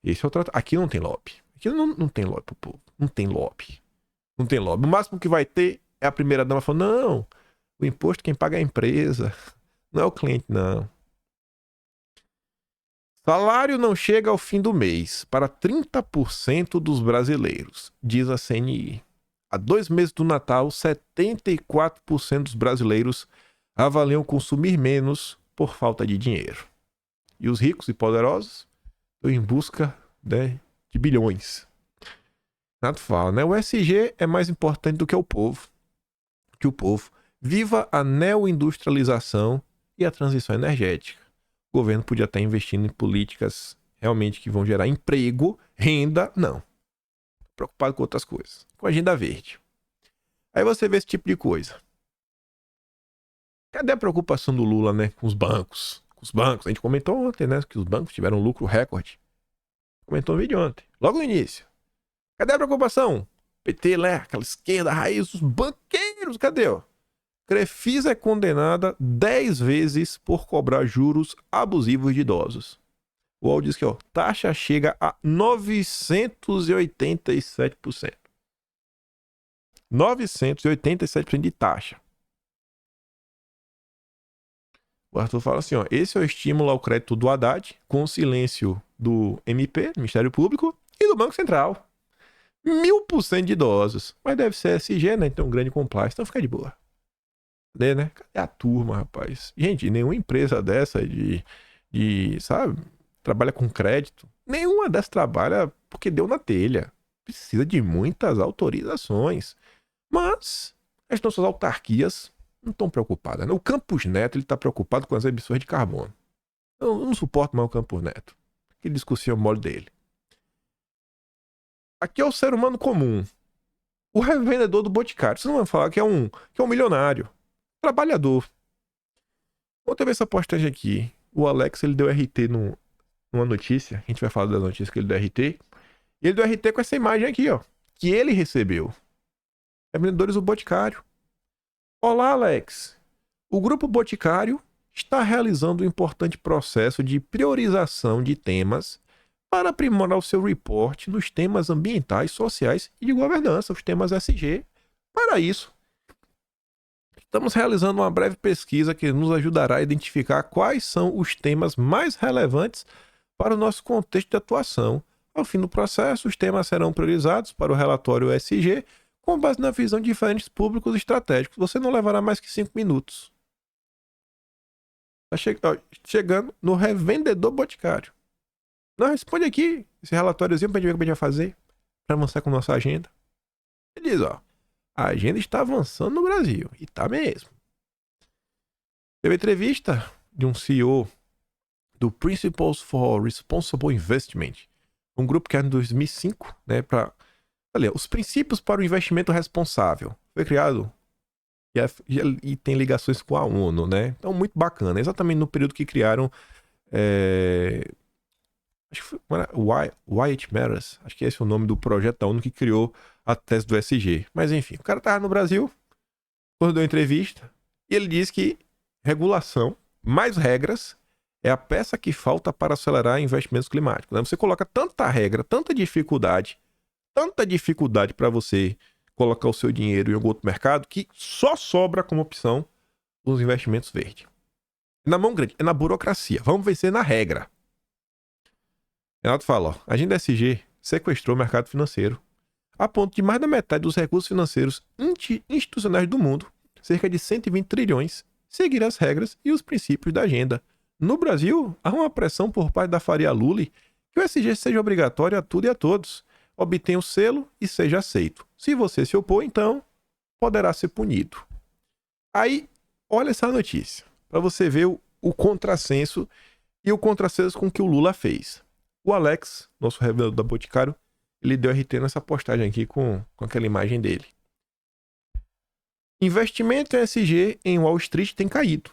Esse é o trato. Aqui não tem lobby. Aqui não tem lobby pro povo. Não tem lobby. Não tem lobby. O máximo que vai ter é a primeira dama falando, não, o imposto quem paga é a empresa. Não é o cliente, não. Salário não chega ao fim do mês para 30% dos brasileiros, diz a CNI. Há 2 meses do Natal, 74% dos brasileiros avaliam consumir menos por falta de dinheiro. E os ricos e poderosos estão em busca, né, de bilhões. Renato fala, né? O SG é mais importante do que o povo. Viva a neoindustrialização e a transição energética. O governo podia estar investindo em políticas realmente que vão gerar emprego, renda, não. Preocupado com outras coisas. Com a agenda verde. Aí você vê esse tipo de coisa. Cadê a preocupação do Lula, né? Com os bancos. A gente comentou ontem, né? Que os bancos tiveram lucro recorde. Comentou no vídeo ontem. Logo no início. Cadê a preocupação? PT, né? Aquela esquerda raiz, os banqueiros. Cadê, ó? Crefisa é condenada 10 vezes por cobrar juros abusivos de idosos. O UOL diz que, ó, taxa chega a 987%. 987% de taxa. O Arthur fala assim, ó, esse é o estímulo ao crédito do Haddad, com o silêncio do MP, do Ministério Público, e do Banco Central. 1000% de idosos. Mas deve ser SG, né? Então, grande compliance. Então, fica de boa. Cadê, né? Cadê a turma, rapaz? Gente, nenhuma empresa dessa sabe, trabalha com crédito. Nenhuma dessas trabalha porque deu na telha. Precisa de muitas autorizações. Mas as nossas autarquias não estão preocupadas, né? O Campos Neto, ele está preocupado com as emissões de carbono. Eu não suporto mais o Campos Neto. Aquele discursinho mole dele. Aqui é o ser humano comum. O revendedor do Boticário. Você não vai falar que é um milionário. Trabalhador. Ontem eu vi essa postagem aqui. O Alex, ele deu RT numa notícia. A gente vai falar da notícia que ele deu RT. E ele deu RT com essa imagem aqui, ó. Que ele recebeu. Revendedores do Boticário. Olá, Alex. O Grupo Boticário está realizando um importante processo de priorização de temas para aprimorar o seu report nos temas ambientais, sociais e de governança, os temas SG. Para isso, estamos realizando uma breve pesquisa que nos ajudará a identificar quais são os temas mais relevantes para o nosso contexto de atuação. Ao fim do processo, os temas serão priorizados para o relatório SG com base na visão de diferentes públicos estratégicos. Você não levará mais que 5 minutos. Está chegando no revendedor Boticário. Não, responde aqui esse relatóriozinho para a gente ver o que a gente vai fazer para avançar com a nossa agenda. Ele diz, ó, a agenda está avançando no Brasil. E tá mesmo. Teve entrevista de um CEO do Principles for Responsible Investment, um grupo que era em 2005, né, os princípios para o investimento responsável. Foi criado e tem ligações com a ONU, né? Então, muito bacana. Exatamente no período que criaram acho que foi Why It Matters. Acho que esse é o nome do projeto da ONU que criou a tese do SG. Mas enfim, o cara tava no Brasil, quando deu entrevista, e ele diz que regulação, mais regras, é a peça que falta para acelerar investimentos climáticos. Né? Você coloca tanta regra, tanta dificuldade para você colocar o seu dinheiro em algum outro mercado, que só sobra como opção os investimentos verdes. Na mão grande, é na burocracia. Vamos vencer na regra. Renato fala, ó, a agenda SG sequestrou o mercado financeiro, a ponto de mais da metade dos recursos financeiros institucionais do mundo, cerca de 120 trilhões, seguir as regras e os princípios da agenda. No Brasil, há uma pressão por parte da Faria Lully que o SG seja obrigatório a tudo e a todos. Obtenha o selo e seja aceito. Se você se opor, então, poderá ser punido. Aí, olha essa notícia, para você ver o contrassenso e o contrassenso com que o Lula fez. O Alex, nosso revendedor da Boticário, ele deu RT nessa postagem aqui com aquela imagem dele. Investimento em SG em Wall Street tem caído.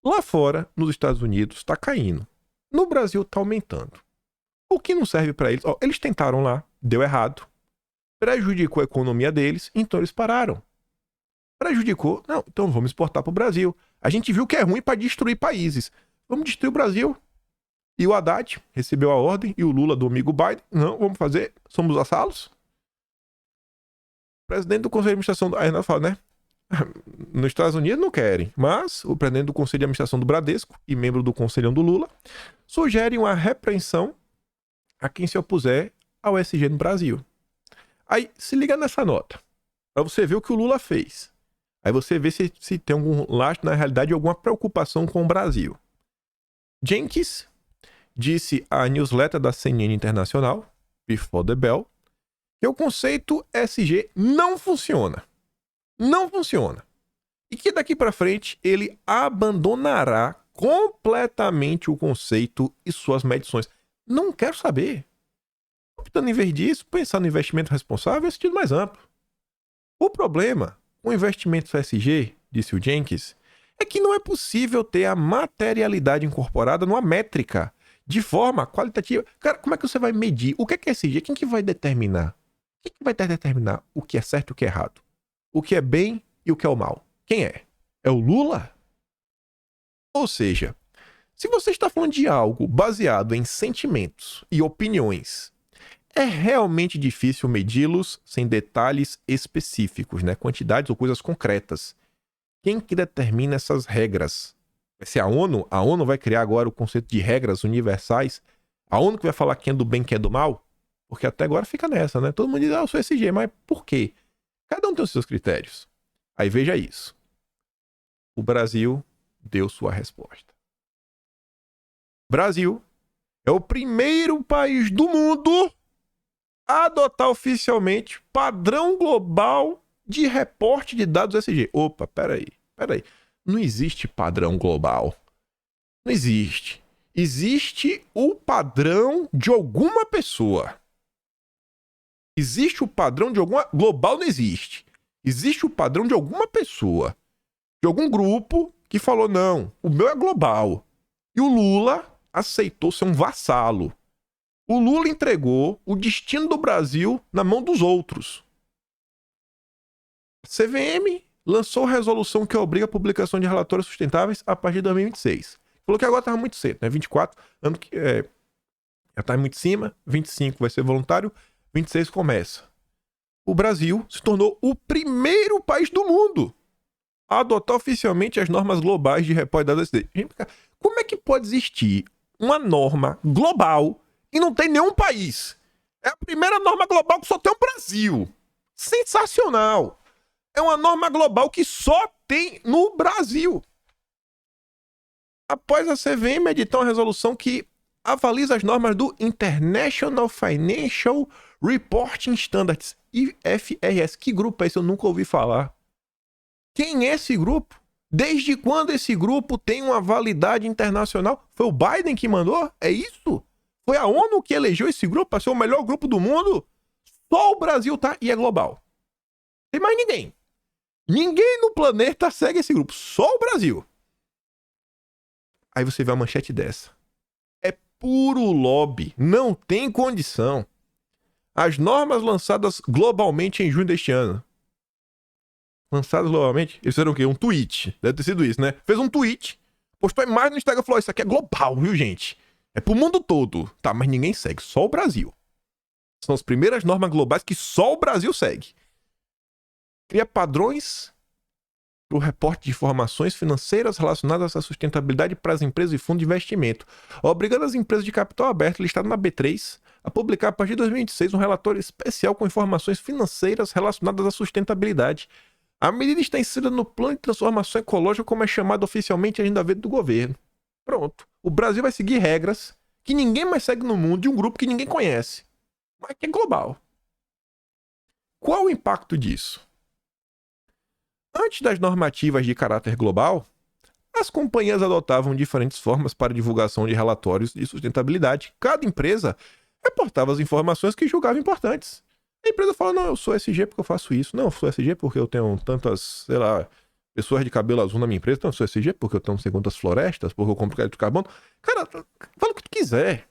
Lá fora, nos Estados Unidos, está caindo. No Brasil, está aumentando. O que não serve para eles? Ó, eles tentaram lá, deu errado. Prejudicou a economia deles, então eles pararam. Prejudicou? Não, então vamos exportar para o Brasil. A gente viu que é ruim para destruir países. Vamos destruir o Brasil. E o Haddad recebeu a ordem, e o Lula do amigo Biden, não, vamos fazer, somos vassalos. O presidente do Conselho de Administração, aí nós falamos, né? Nos Estados Unidos não querem, mas o presidente do Conselho de Administração do Bradesco e membro do Conselhão do Lula sugerem uma repreensão a quem se opuser ao ESG no Brasil. Aí, se liga nessa nota, para você ver o que o Lula fez. Aí você vê se tem algum lastro, na realidade, alguma preocupação com o Brasil. Jenkins disse à newsletter da CNN Internacional, Before the Bell, que o conceito ESG não funciona. Não funciona. E que daqui para frente ele abandonará completamente o conceito e suas medições. Não quero saber. Optando em vez disso, pensar no investimento responsável é sentido mais amplo. O problema com investimentos ESG, disse o Jenkins, é que não é possível ter a materialidade incorporada numa métrica de forma qualitativa. Cara, como é que você vai medir? O que é ESG? Quem que vai determinar? Quem que vai determinar o que é certo e o que é errado? O que é bem e o que é o mal? Quem é? É o Lula? Ou seja, se você está falando de algo baseado em sentimentos e opiniões, é realmente difícil medi-los sem detalhes específicos, né? Quantidades ou coisas concretas. Quem que determina essas regras? Vai ser a ONU? A ONU vai criar agora o conceito de regras universais? A ONU que vai falar quem é do bem e quem é do mal? Porque até agora fica nessa, né? Todo mundo diz, eu sou ESG, mas por quê? Cada um tem os seus critérios. Aí veja isso. O Brasil deu sua resposta. Brasil é o primeiro país do mundo a adotar oficialmente padrão global de reporte de dados ESG. Opa, peraí. Não existe padrão global. Não existe. Existe o padrão de alguma pessoa. Existe o padrão de alguma... Global não existe. Existe o padrão de alguma pessoa. De algum grupo que falou, não, o meu é global. E o Lula aceitou ser um vassalo. O Lula entregou o destino do Brasil na mão dos outros. A CVM lançou a resolução que obriga a publicação de relatórios sustentáveis a partir de 2026. Falou que agora estava muito cedo, né? 24, ano que já está muito em cima, 25 vai ser voluntário, 26 começa. O Brasil se tornou o primeiro país do mundo a adotar oficialmente as normas globais de reporte de dados ESG. Como é que pode existir uma norma global e não tem nenhum país? É a primeira norma global que só tem o Brasil. Sensacional! É uma norma global que só tem no Brasil. Após a CVM editar uma resolução que avaliza as normas do International Financial Reporting Standards, IFRS. Que grupo é esse? Eu nunca ouvi falar. Quem é esse grupo? Desde quando esse grupo tem uma validade internacional? Foi o Biden que mandou? É isso? Foi a ONU que elegeu esse grupo para ser o melhor grupo do mundo? Só o Brasil tá e é global. Não tem mais ninguém. Ninguém no planeta segue esse grupo. Só o Brasil. Aí você vê uma manchete dessa. É puro lobby. Não tem condição. As normas lançadas globalmente em junho deste ano. Lançadas globalmente? Eles fizeram o quê? Um tweet. Deve ter sido isso, né? Fez um tweet. Postou a imagem no Instagram e falou, isso aqui é global, viu, gente? É pro mundo todo. Tá, mas ninguém segue. Só o Brasil. São as primeiras normas globais que só o Brasil segue. Cria padrões para o reporte de informações financeiras relacionadas à sustentabilidade para as empresas e fundos de investimento, obrigando as empresas de capital aberto listadas na B3 a publicar a partir de 2026 um relatório especial com informações financeiras relacionadas à sustentabilidade. A medida está inserida no Plano de Transformação Ecológica, como é chamado oficialmente a Agenda Verde do governo. Pronto. O Brasil vai seguir regras que ninguém mais segue no mundo de um grupo que ninguém conhece, mas que é global. Qual o impacto disso? Antes das normativas de caráter global, as companhias adotavam diferentes formas para divulgação de relatórios de sustentabilidade. Cada empresa reportava as informações que julgava importantes. A empresa fala, não, eu sou SG porque eu faço isso. Não, eu sou SG porque eu tenho tantas, sei lá, pessoas de cabelo azul na minha empresa. Não, eu sou SG porque eu tenho não sei quantas florestas, porque eu compro crédito de carbono. Cara, fala o que tu quiser.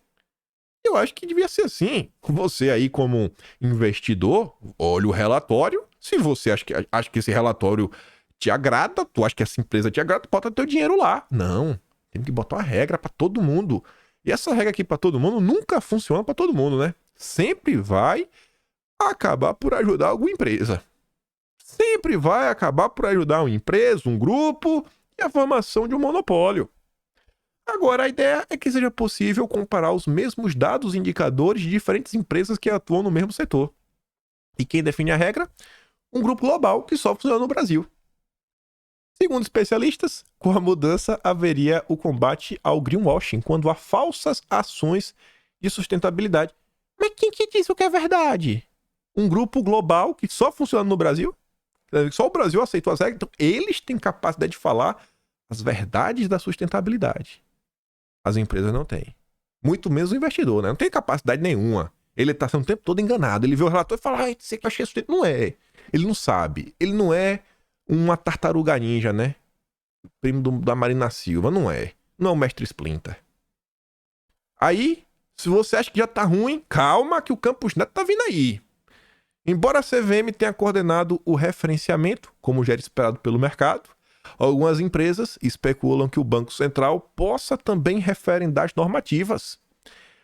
Eu acho que devia ser assim. Você aí como investidor, olha o relatório. Se você acha que esse relatório te agrada, tu acha que essa empresa te agrada, bota teu dinheiro lá. Não, tem que botar uma regra para todo mundo. E essa regra aqui para todo mundo nunca funciona para todo mundo, né? Sempre vai acabar por ajudar alguma empresa. Sempre vai acabar por ajudar uma empresa, um grupo e a formação de um monopólio. Agora, a ideia é que seja possível comparar os mesmos dados e indicadores de diferentes empresas que atuam no mesmo setor. E quem define a regra? Um grupo global que só funciona no Brasil. Segundo especialistas, com a mudança haveria o combate ao greenwashing, quando há falsas ações de sustentabilidade. Mas quem que diz o que é verdade? Um grupo global que só funciona no Brasil? Só o Brasil aceitou as regras, então eles têm capacidade de falar as verdades da sustentabilidade. As empresas não têm. Muito menos o investidor, né? Não tem capacidade nenhuma. Ele tá sendo o tempo todo enganado. Ele vê o relatório e fala, você que achei sustentabilidade. Não é. Ele não sabe. Ele não é uma tartaruga ninja, né? Primo da Marina Silva. Não é. Não é o mestre Splinter. Aí, se você acha que já tá ruim, calma que o Campus Neto tá vindo aí. Embora a CVM tenha coordenado o referenciamento, como já era esperado pelo mercado, algumas empresas especulam que o Banco Central possa também referendar as normativas,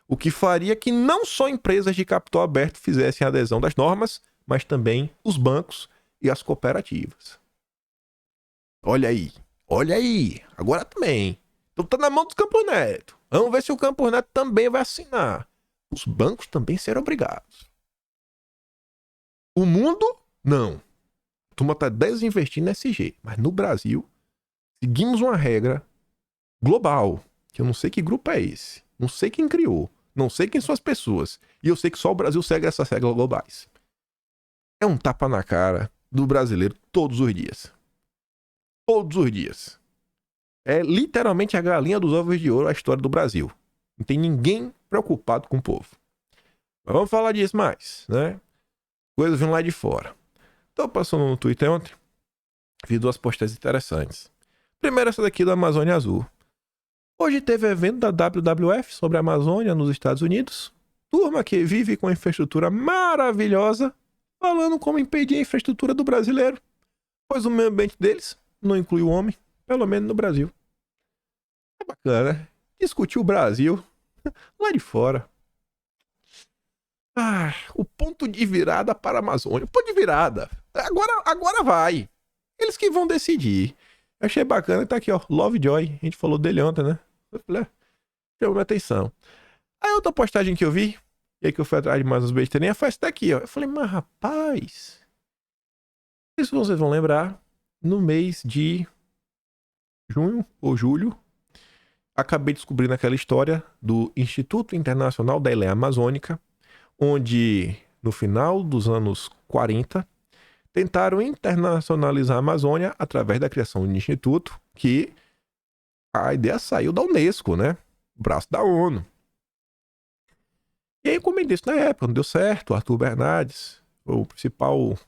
o que faria que não só empresas de capital aberto fizessem adesão das normas, mas também os bancos e as cooperativas. Olha aí, agora também. Então tá na mão do Campos Neto. Vamos ver se o Campos Neto também vai assinar. Os bancos também serão obrigados. O mundo, não. A turma tá desinvestindo em SG. Mas no Brasil, seguimos uma regra global, que eu não sei que grupo é esse. Não sei quem criou. Não sei quem são as pessoas. E eu sei que só o Brasil segue essas regras globais. É um tapa na cara do brasileiro todos os dias. Todos os dias. É literalmente a galinha dos ovos de ouro a história do Brasil. Não tem ninguém preocupado com o povo. Mas vamos falar disso mais, né? Coisas vindo lá de fora. Tô passando no Twitter ontem. Vi duas postagens interessantes. Primeiro essa daqui da Amazônia Azul. Hoje teve evento da WWF sobre a Amazônia nos Estados Unidos. Turma que vive com a infraestrutura maravilhosa, falando como impedir a infraestrutura do brasileiro. Pois o meio ambiente deles não inclui o homem, pelo menos no Brasil. É bacana, né? Discutir o Brasil lá de fora. O ponto de virada para a Amazônia. O ponto de virada. Agora vai. Eles que vão decidir. Eu achei bacana. Tá aqui, ó. Lovejoy. A gente falou dele ontem, né? Eu falei, chamou minha atenção. Aí outra postagem que eu vi, e aí que eu fui atrás de mais uns besteirinhas, foi essa daqui, ó. Eu falei, mas rapaz... Não sei se vocês vão lembrar, no mês de junho ou julho, acabei descobrindo aquela história do Instituto Internacional da Eleia Amazônica, onde, no final dos anos 40, tentaram internacionalizar a Amazônia através da criação de um instituto que a ideia saiu da Unesco, né? O braço da ONU. E aí eu comentei isso na época, não deu certo. O Arthur Bernardes, o principal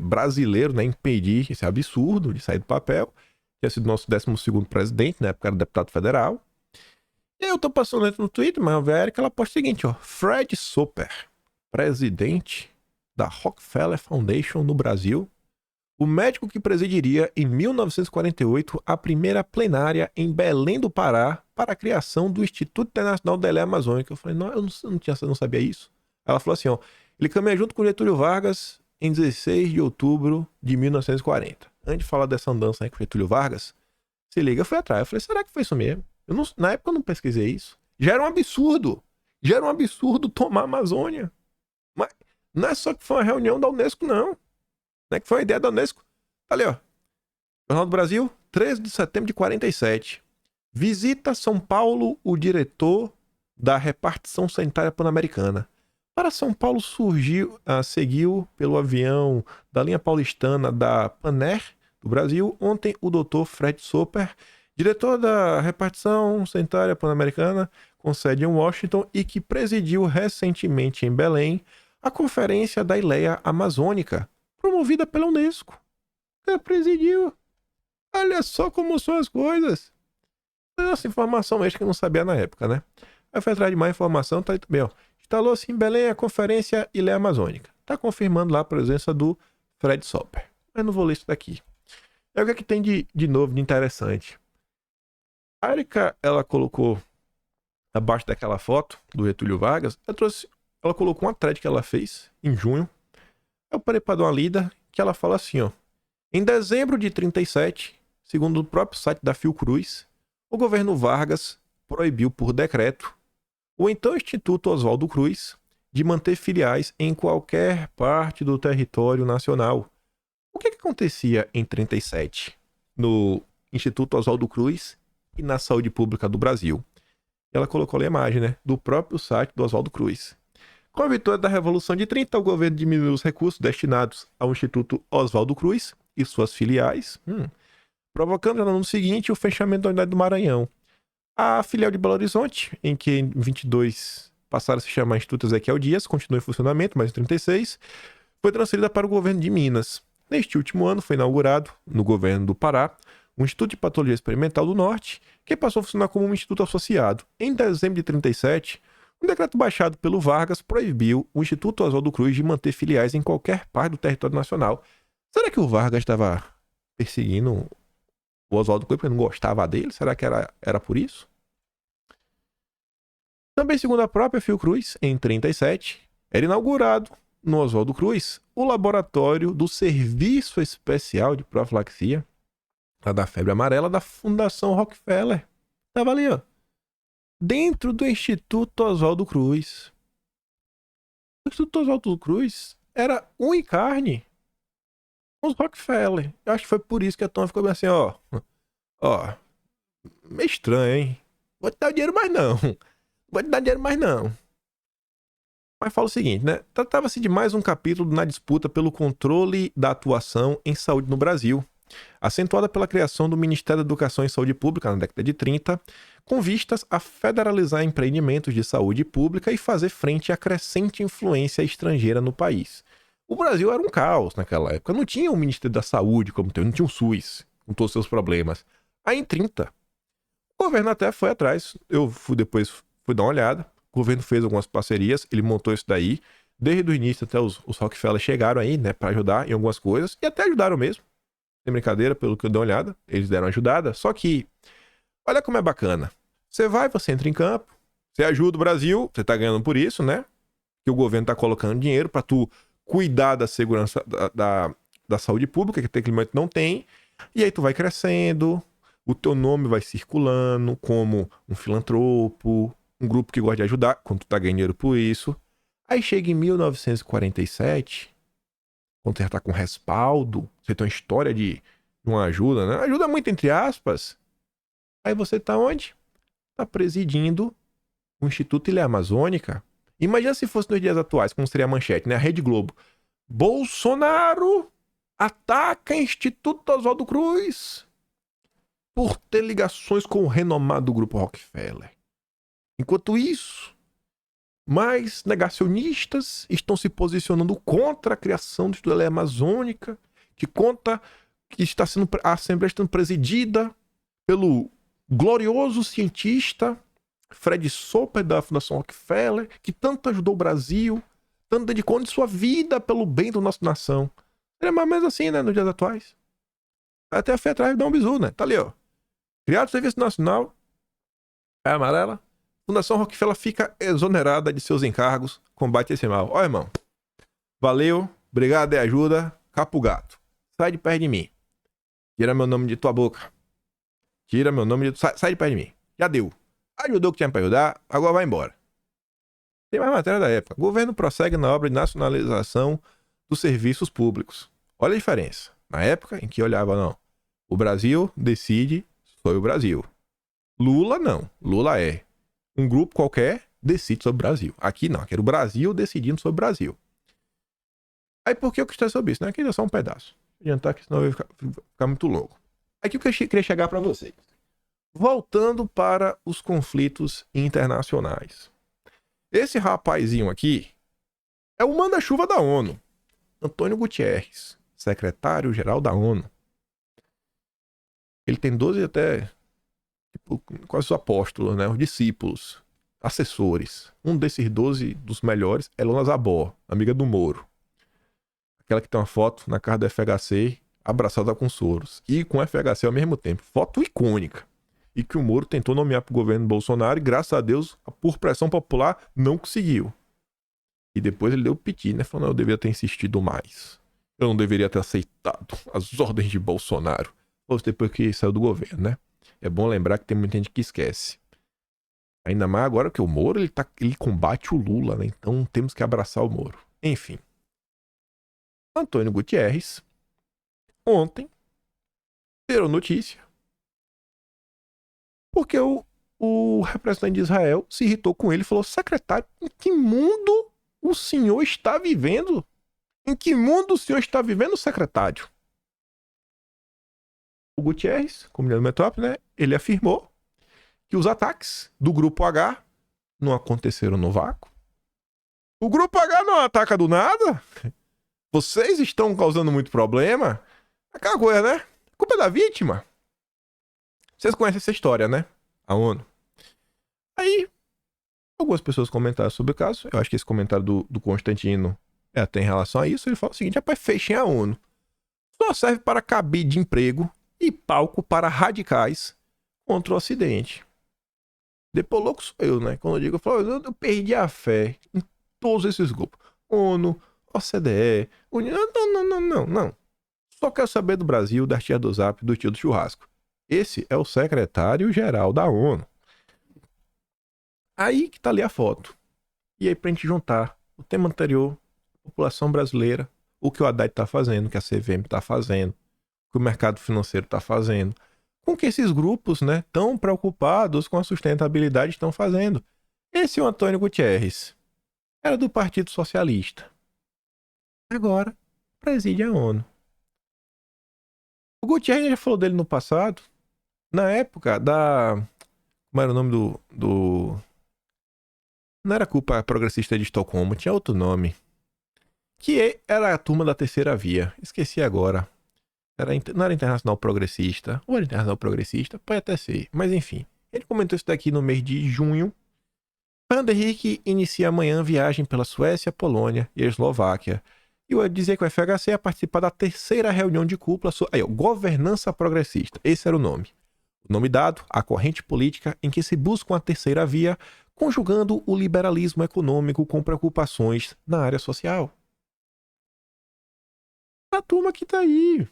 brasileiro, né, impedir esse absurdo de sair do papel. Tinha sido nosso 12º presidente, na época era deputado federal. E aí eu tô passando no Twitter, mas a Verônica, ela posta o seguinte, ó. Fred Soper, presidente da Rockefeller Foundation no Brasil, o médico que presidiria em 1948 a primeira plenária em Belém do Pará para a criação do Instituto Internacional da Eleia Amazônica. Eu falei, não, eu não sabia isso. Ela falou assim, ó, ele caminha junto com Getúlio Vargas em 16 de outubro de 1940. Antes de falar dessa andança aí com Getúlio Vargas, se liga, eu fui atrás. Eu falei, será que foi isso mesmo? Na época eu não pesquisei isso. Já era um absurdo. Já era um absurdo tomar a Amazônia. Mas não é só que foi uma reunião da Unesco, não. Não é que foi uma ideia da Unesco. Tá ali, ó. Jornal do Brasil, 13 de setembro de 47. Visita São Paulo o diretor da repartição sanitária pan-americana. Para São Paulo seguiu pelo avião da linha paulistana da Panair do Brasil, ontem o Dr. Fred Soper, diretor da repartição sanitária pan-americana, com sede em Washington e que presidiu recentemente em Belém a Conferência da Eleia Amazônica, promovida pela Unesco. Ela presidiu. Olha só como são as coisas. Essa informação extra que eu não sabia na época, né? Aí foi atrás de mais informação, tá aí também, ó. Instalou-se em Belém a Conferência Eleia Amazônica. Tá confirmando lá a presença do Fred Soper. Mas não vou ler isso daqui. É o que é que tem de novo, de interessante. A Erika, ela colocou abaixo daquela foto do Getúlio Vargas, ela colocou uma thread que ela fez em junho. Eu parei para dar uma lida, que ela fala assim, ó. Em dezembro de 37, segundo o próprio site da Fiocruz, o governo Vargas proibiu por decreto o então Instituto Oswaldo Cruz de manter filiais em qualquer parte do território nacional. O que acontecia em 1937 no Instituto Oswaldo Cruz e na Saúde Pública do Brasil? Ela colocou a imagem, né, do próprio site do Oswaldo Cruz. Com a vitória da Revolução de 30, o governo diminuiu os recursos destinados ao Instituto Oswaldo Cruz e suas filiais, provocando no ano seguinte o fechamento da unidade do Maranhão. A filial de Belo Horizonte, em que em 22 passaram a se chamar Instituto Ezequiel Dias, continua em funcionamento, mas em 36 foi transferida para o governo de Minas. Neste último ano foi inaugurado, no governo do Pará, o Instituto de Patologia Experimental do Norte, que passou a funcionar como um instituto associado. Em dezembro de 37, um decreto baixado pelo Vargas proibiu o Instituto Oswaldo Cruz de manter filiais em qualquer parte do território nacional. Será que o Vargas estava perseguindo o Oswaldo Cruz porque não gostava dele? Será que era por isso? Também, segundo a própria Fiocruz, em 37, era inaugurado no Oswaldo Cruz o laboratório do Serviço Especial de Profilaxia da febre amarela da Fundação Rockefeller. Estava ali, ó, dentro do Instituto Oswaldo Cruz. O Instituto Oswaldo Cruz era unha e carne com os Rockefeller. Eu acho que foi por isso que a Tom ficou bem assim, ó, meio estranho, hein? Vou te dar dinheiro mais não. Vou te dar dinheiro mais não. Mas fala o seguinte, né? Tratava-se de mais um capítulo na disputa pelo controle da atuação em saúde no Brasil, acentuada pela criação do Ministério da Educação e Saúde Pública na década de 30, com vistas a federalizar empreendimentos de saúde pública e fazer frente à crescente influência estrangeira no país. O Brasil era um caos naquela época. Não tinha o Ministério da Saúde como tem, não tinha o SUS, com todos os seus problemas. Aí em 30, o governo até foi atrás. Eu depois fui dar uma olhada. O governo fez algumas parcerias, ele montou isso daí. Desde o início até os Rockefeller chegaram aí, né, para ajudar em algumas coisas. E até ajudaram mesmo. Sem brincadeira, pelo que eu dei uma olhada. Eles deram ajudada. Só que, olha como é bacana. Você entra em campo, você ajuda o Brasil, você tá ganhando por isso, né? Que o governo tá colocando dinheiro para tu cuidar da segurança da saúde pública, que tecnicamente não tem. E aí tu vai crescendo, o teu nome vai circulando como um filantropo, um grupo que gosta de ajudar, quando tu tá ganhando dinheiro por isso. Aí chega em 1947, quando você já tá com respaldo, você tem uma história de uma ajuda, né? Ajuda muito entre aspas. Aí você tá onde? Tá presidindo o Instituto Ilha Amazônica. Imagina se fosse nos dias atuais, como seria a manchete, né? A Rede Globo. Bolsonaro ataca Instituto Oswaldo Cruz por ter ligações com o renomado grupo Rockefeller. Enquanto isso, mais negacionistas estão se posicionando contra a criação do Instituto Ilha Amazônica, que conta que a Assembleia está sendo presidida pelo glorioso cientista Fred Soper da Fundação Rockefeller, que tanto ajudou o Brasil, tanto dedicou de sua vida pelo bem da nossa nação. É mais ou menos assim, né, nos dias atuais. Até a fé atrás dá um bisu, né? Tá ali, ó. Criado o Serviço Nacional, é amarela, Fundação Rockefeller fica exonerada de seus encargos, combate esse mal. Ó, irmão, valeu, obrigado e ajuda, capo gato. Sai de perto de mim. Tira meu nome de tua boca. Tira meu nome de... Sai de perto de mim. Já deu. Ajudou o que tinha pra ajudar, agora vai embora. Tem mais matéria da época. O governo prossegue na obra de nacionalização dos serviços públicos. Olha a diferença. Na época em que olhava, não. O Brasil decide sobre o Brasil. Lula não. Lula é um grupo qualquer decide sobre o Brasil. Aqui não. Aqui era o Brasil decidindo sobre o Brasil. Aí por que eu quis estar sobre isso? Né? Aqui é só um pedaço. Não adiantar que senão eu ia ficar muito longo. Aqui eu queria chegar para vocês. Voltando para os conflitos internacionais. Esse rapazinho aqui é o manda-chuva da ONU. Antônio Guterres, secretário-geral da ONU. Ele tem 12 até... quase os apóstolos, né? Os discípulos, assessores. Um desses 12 dos melhores é Lona Zabó, amiga do Moro. Aquela que tem uma foto na casa do FHC, abraçada com Soros. E com o FHC ao mesmo tempo. Foto icônica. E que o Moro tentou nomear para o governo Bolsonaro e, graças a Deus, por pressão popular, não conseguiu. E depois ele deu piti, né? Falando, eu deveria ter insistido mais. Eu não deveria ter aceitado as ordens de Bolsonaro. Ou depois que saiu do governo, né? É bom lembrar que tem muita gente que esquece. Ainda mais agora que o Moro, ele combate o Lula, né? Então temos que abraçar o Moro. Enfim. Antônio Gutierrez, ontem, gerou notícia. Porque o representante de Israel se irritou com ele e falou: secretário, em que mundo o senhor está vivendo? Em que mundo o senhor está vivendo, secretário? O Gutierrez, comunidade metrópole, né? Ele afirmou que os ataques do Grupo H não aconteceram no vácuo. O Grupo H não ataca do nada. Vocês estão causando muito problema. Aquela coisa, né? A culpa é da vítima. Vocês conhecem essa história, né? A ONU. Aí, algumas pessoas comentaram sobre o caso. Eu acho que esse comentário do Constantino é até em relação a isso. Ele fala o seguinte: rapaz, fechem a ONU. Só serve para cabide de emprego e palco para radicais contra o Ocidente. Depois louco sou eu, né? Quando eu digo, eu perdi a fé em todos esses grupos. ONU, OCDE, União. Não. Só quero saber do Brasil, da tia do Zap, do tio do churrasco. Esse é o secretário-geral da ONU. Aí que tá ali a foto. E aí pra gente juntar o tema anterior, população brasileira, o que o Haddad tá fazendo, o que a CVM tá fazendo, o que o mercado financeiro tá fazendo, com que esses grupos, né, tão preocupados com a sustentabilidade estão fazendo. Esse é o Antônio Gutierrez. Era do Partido Socialista. Agora preside a ONU. O Gutierrez já falou dele no passado, na época da... Como era o nome do... Não era a culpa progressista de Estocolmo, tinha outro nome. Que era a turma da terceira via. Esqueci agora. Não era Internacional Progressista. Ou era Internacional Progressista? Pode até ser. Mas enfim. Ele comentou isso daqui no mês de junho. Fernando Henrique inicia amanhã viagem pela Suécia, Polônia e Eslováquia. E eu ia dizer que o FHC ia participar da terceira reunião de cúpula sobre governança progressista. Esse era o nome. O nome dado à corrente política em que se busca uma terceira via, conjugando o liberalismo econômico com preocupações na área social. A turma que tá aí.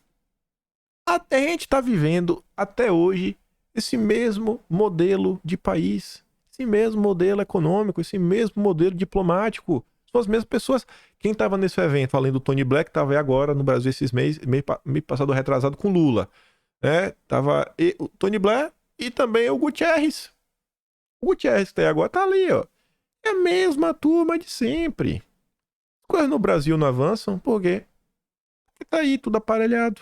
A gente tá vivendo até hoje esse mesmo modelo de país, esse mesmo modelo econômico, esse mesmo modelo diplomático. São as mesmas pessoas. Quem tava nesse evento, além do Tony Black, tava aí agora no Brasil esses meses, mês passado retrasado com Lula. Tava o Tony Blair e também o Gutierrez. O Gutierrez que tá aí agora tá ali, ó. É a mesma turma de sempre. As coisas no Brasil não avançam, por quê? Porque tá aí tudo aparelhado.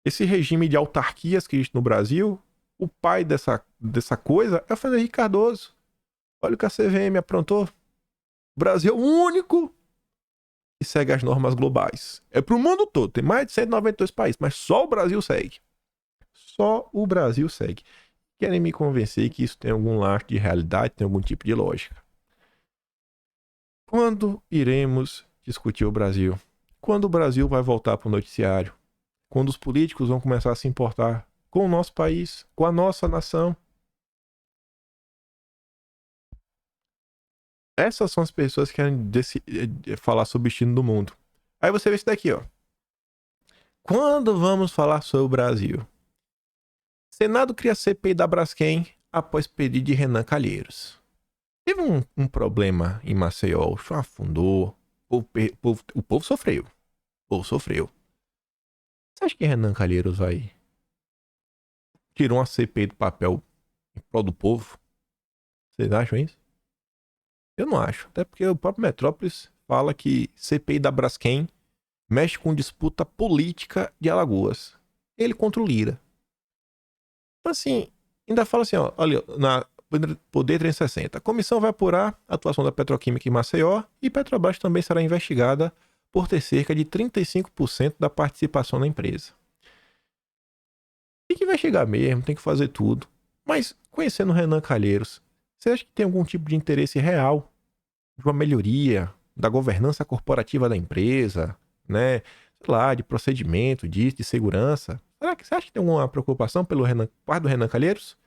Esse regime de autarquias que existe no Brasil, o pai dessa coisa é o Fernando Henrique Cardoso. Olha o que a CVM aprontou. O Brasil é o único que segue as normas globais. É pro mundo todo. Tem mais de 192 países, mas só o Brasil segue. Só o Brasil segue. Querem me convencer que isso tem algum lastro de realidade, tem algum tipo de lógica. Quando iremos discutir o Brasil? Quando o Brasil vai voltar para o noticiário? Quando os políticos vão começar a se importar com o nosso país, com a nossa nação? Essas são as pessoas que querem falar sobre o destino do mundo. Aí você vê isso daqui, ó. Quando vamos falar sobre o Brasil? Senado cria CPI da Braskem após pedido de Renan Calheiros. Teve um problema em Maceió, o chão afundou, o povo sofreu. O povo sofreu. Você acha que Renan Calheiros tirou uma CPI do papel em prol do povo? Vocês acham isso? Eu não acho. Até porque o próprio Metrópolis fala que CPI da Braskem mexe com disputa política de Alagoas. Ele contra o Lira. Assim, ainda fala assim, ó, olha, na Poder 360. A comissão vai apurar a atuação da Petroquímica em Maceió e Petrobras também será investigada por ter cerca de 35% da participação na empresa. Tem que investigar mesmo, tem que fazer tudo. Mas, conhecendo o Renan Calheiros, você acha que tem algum tipo de interesse real de uma melhoria da governança corporativa da empresa, né? Sei lá, de procedimento, de segurança? Será que você acha que tem alguma preocupação pelo parte do Renan Calheiros?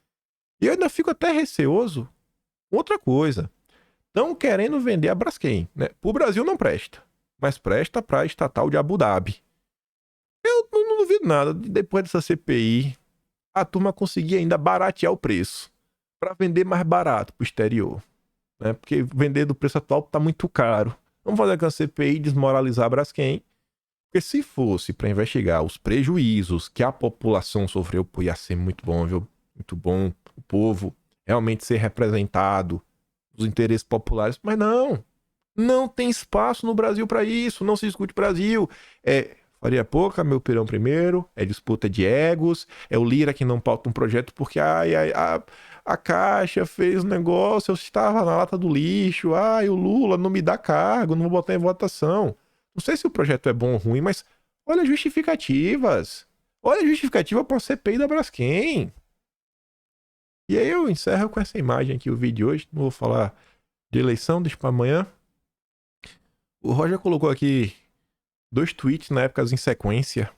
E eu ainda fico até receoso. Outra coisa. Estão querendo vender a Braskem, né? Pro Brasil não presta, mas presta para a estatal de Abu Dhabi. Eu não duvido nada. Depois dessa CPI, a turma conseguia ainda baratear o preço para vender mais barato pro exterior, né? Porque vender do preço atual tá muito caro. Vamos fazer com a CPI e desmoralizar a Braskem. Porque se fosse para investigar os prejuízos que a população sofreu, pô, ia ser muito bom, viu? Muito bom o povo realmente ser representado, os interesses populares. Mas não tem espaço no Brasil para isso, não se discute Brasil. É faria pouca, meu pirão primeiro, é disputa de egos, é o Lira que não pauta um projeto porque a Caixa fez um negócio, eu estava na lata do lixo, o Lula não me dá cargo, não vou botar em votação. Não sei se o projeto é bom ou ruim, mas olha as justificativas. Olha a justificativa para a CPI da Braskem. E aí eu encerro com essa imagem aqui, o vídeo de hoje. Não vou falar de eleição, deixa para amanhã. O Roger colocou aqui 2 tweets na época em sequência.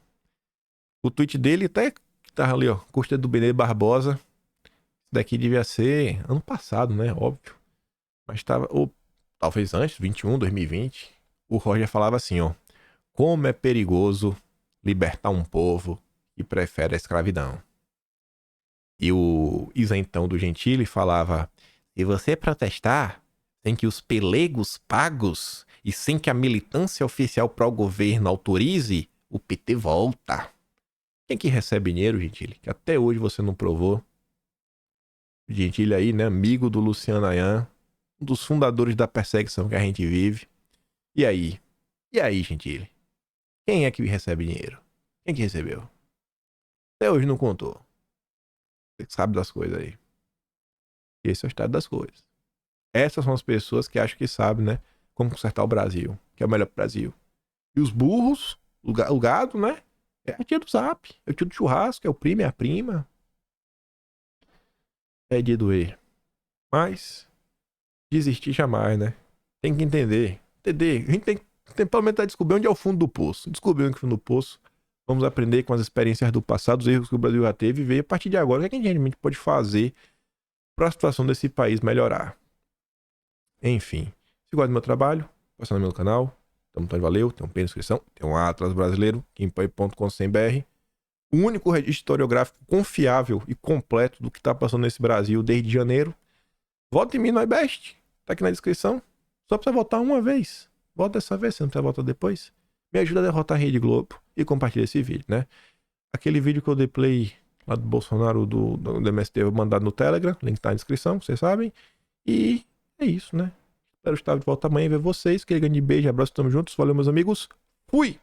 O tweet dele até tava ali, ó, custa do Benê Barbosa. Isso daqui devia ser ano passado, né? Óbvio. Mas tava, ou talvez antes, 2020. O Roger falava assim, ó: como é perigoso libertar um povo que prefere a escravidão. E o isentão do Gentili falava: se você protestar sem que os pelegos pagos e sem que a militância oficial pró-governo autorize, o PT volta. Quem que recebe dinheiro, Gentili? Que até hoje você não provou. O Gentili aí, né? Amigo do Luciano Ayan, um dos fundadores da perseguição que a gente vive. E aí? E aí, Gentili? Quem é que recebe dinheiro? Quem que recebeu? Até hoje não contou. Você sabe das coisas aí. Esse é o estado das coisas. Essas são as pessoas que acham que sabem, né? Como consertar o Brasil, que é o melhor pro Brasil. E os burros, o gado, né? É a tia do Zap, é o tio do churrasco, é o primo, é a prima. É de doer. Mas desistir jamais, né? Tem que entender. A gente tem pelo menos descobrir onde é o fundo do poço. Descobrir onde é o fundo do poço. Vamos aprender com as experiências do passado, os erros que o Brasil já teve e ver a partir de agora o que a gente realmente pode fazer para a situação desse país melhorar. Enfim, se gosta do meu trabalho, passa no meu canal. Então, valeu. Tem um P na descrição. Tem um Atlas Brasileiro, kimpai.com.br. O único registro historiográfico confiável e completo do que está passando nesse Brasil desde janeiro. Vota em mim no iBest. Tá aqui na descrição. Só precisa votar uma vez. Vota dessa vez, você não precisa votar depois. Me ajuda a derrotar a Rede Globo e compartilha esse vídeo, né? Aquele vídeo que eu dei play lá do Bolsonaro, do MST, eu mandado no Telegram. Link tá na descrição, vocês sabem. E é isso, né? Espero estar de volta amanhã e ver vocês. Aquele grande beijo, abraço, tamo juntos. Valeu, meus amigos. Fui!